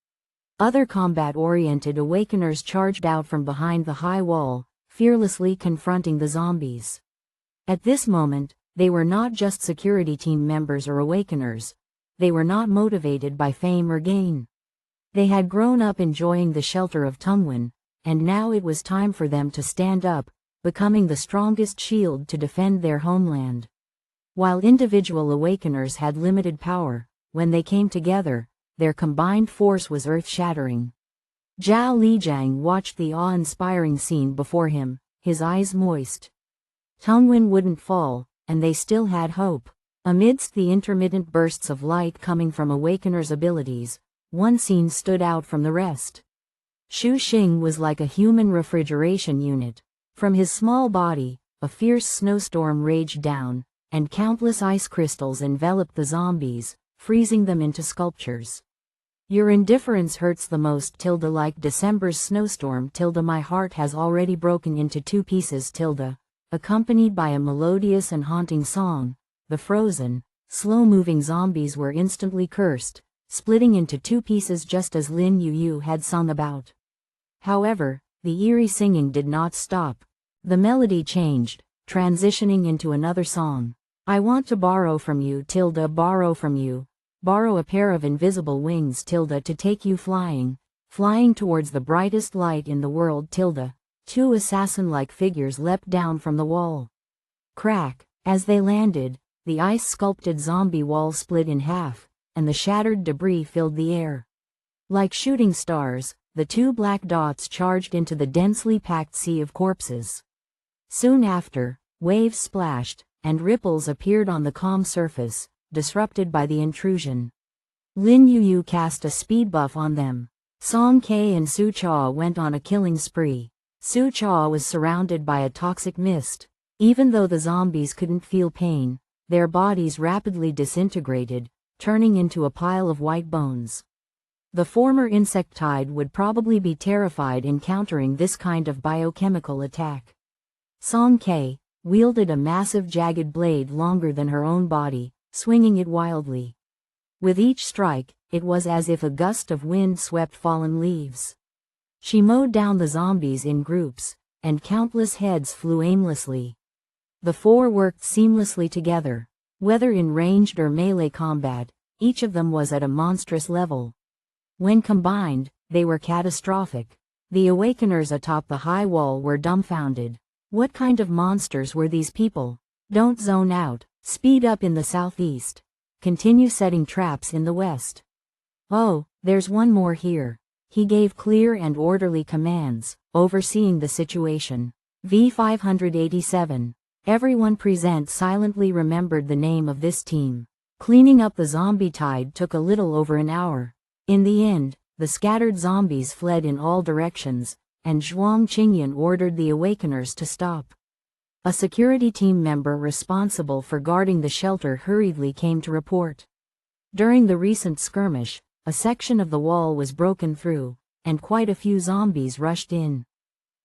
Other combat-oriented awakeners charged out from behind the high wall, fearlessly confronting the zombies. At this moment, they were not just security team members or awakeners. They were not motivated by fame or gain. They had grown up enjoying the shelter of Tungwen, and now it was time for them to stand up, becoming the strongest shield to defend their homeland. While individual awakeners had limited power, when they came together, their combined force was earth-shattering. Zhao Lijiang watched the awe-inspiring scene before him, his eyes moist. Tungwen wouldn't fall, and they still had hope. Amidst the intermittent bursts of light coming from awakeners' abilities, one scene stood out from the rest. Xu Xing was like a human refrigeration unit. From his small body, a fierce snowstorm raged down, and countless ice crystals enveloped the zombies, freezing them into sculptures. Your indifference hurts the most, like December's snowstorm, my heart has already broken into two pieces, accompanied by a melodious and haunting song. The frozen, slow-moving zombies were instantly cursed, splitting into two pieces just as Lin Yu had sung about. However, the eerie singing did not stop. The melody changed, transitioning into another song. I want to borrow from you, borrow from you. Borrow a pair of invisible wings, to take you flying towards the brightest light in the world, Two assassin-like figures leapt down from the wall. Crack! As they landed, the ice-sculpted zombie wall split in half, and the shattered debris filled the air. Like shooting stars, the two black dots charged into the densely packed sea of corpses. Soon after, waves splashed, and ripples appeared on the calm surface, disrupted by the intrusion. Lin Yu cast a speed buff on them. Song Ke and Su Cha went on a killing spree. Su Cha was surrounded by a toxic mist. Even though the zombies couldn't feel pain, their bodies rapidly disintegrated, turning into a pile of white bones. The former insectide would probably be terrified encountering this kind of biochemical attack. Song Ke wielded a massive jagged blade longer than her own body, swinging it wildly. With each strike, it was as if a gust of wind swept fallen leaves. She mowed down the zombies in groups, and countless heads flew aimlessly. The four worked seamlessly together. Whether in ranged or melee combat, each of them was at a monstrous level. When combined, they were catastrophic. The awakeners atop the high wall were dumbfounded. What kind of monsters were these people? Don't zone out. Speed up in the southeast. Continue setting traps in the west. Oh, there's one more here. He gave clear and orderly commands, overseeing the situation. V587. Everyone present silently remembered the name of this team. Cleaning up the zombie tide took a little over an hour. In the end, the scattered zombies fled in all directions, and Zhuang Qingyan ordered the awakeners to stop. A security team member responsible for guarding the shelter hurriedly came to report. During the recent skirmish, a section of the wall was broken through, and quite a few zombies rushed in.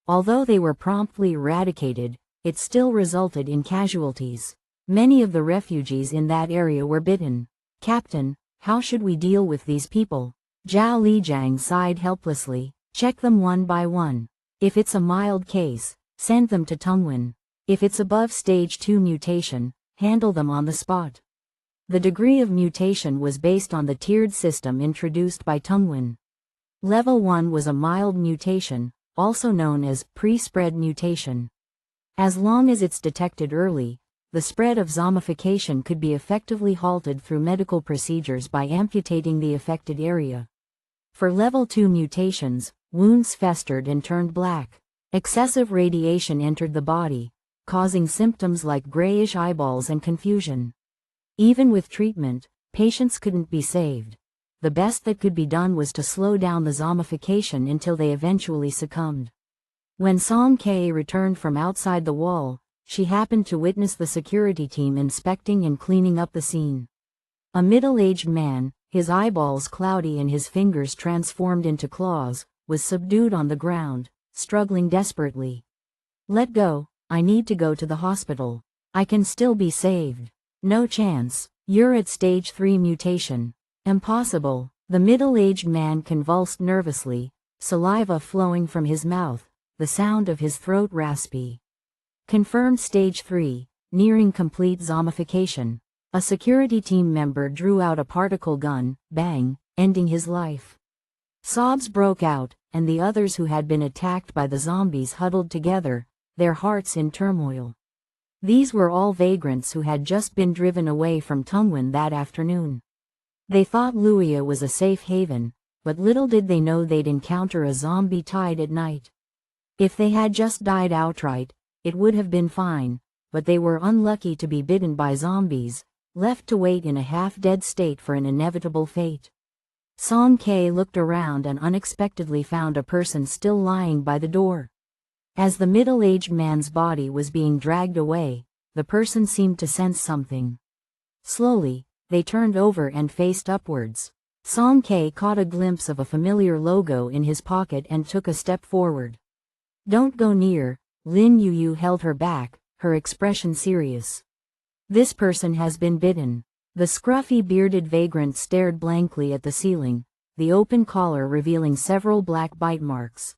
Although they were promptly eradicated, it still resulted in casualties. Many of the refugees in that area were bitten. Captain, how should we deal with these people? Zhao Lijiang sighed helplessly. Check them one by one. If it's a mild case, send them to Tungwen. If it's above stage 2 mutation, handle them on the spot. The degree of mutation was based on the tiered system introduced by Tungwen. Level 1 was a mild mutation, also known as pre-spread mutation. As long as it's detected early, the spread of zombification could be effectively halted through medical procedures by amputating the affected area. For level 2 mutations, wounds festered and turned black. Excessive radiation entered the body, causing symptoms like grayish eyeballs and confusion. Even with treatment, patients couldn't be saved. The best that could be done was to slow down the zombification until they eventually succumbed. When Song Kei returned from outside the wall, she happened to witness the security team inspecting and cleaning up the scene. A middle-aged man, his eyeballs cloudy and his fingers transformed into claws, was subdued on the ground, struggling desperately. "Let go, I need to go to the hospital. I can still be saved." "No chance, you're at stage 3 mutation." "Impossible." The middle-aged man convulsed nervously, saliva flowing from his mouth, the sound of his throat raspy. "Confirmed stage 3, nearing complete zombification." A security team member drew out a particle gun, bang, ending his life. Sobs broke out, and the others who had been attacked by the zombies huddled together, their hearts in turmoil. These were all vagrants who had just been driven away from Tungwan that afternoon. They thought Luoya was a safe haven, but little did they know they'd encounter a zombie tide at night. If they had just died outright, it would have been fine, but they were unlucky to be bitten by zombies, left to wait in a half-dead state for an inevitable fate. Song Kei looked around and unexpectedly found a person still lying by the door. As the middle-aged man's body was being dragged away, the person seemed to sense something. Slowly, they turned over and faced upwards. Song Kei caught a glimpse of a familiar logo in his pocket and took a step forward. "Don't go near," Lin Yu held her back, her expression serious. "This person has been bitten." The scruffy bearded vagrant stared blankly at the ceiling, the open collar revealing several black bite marks.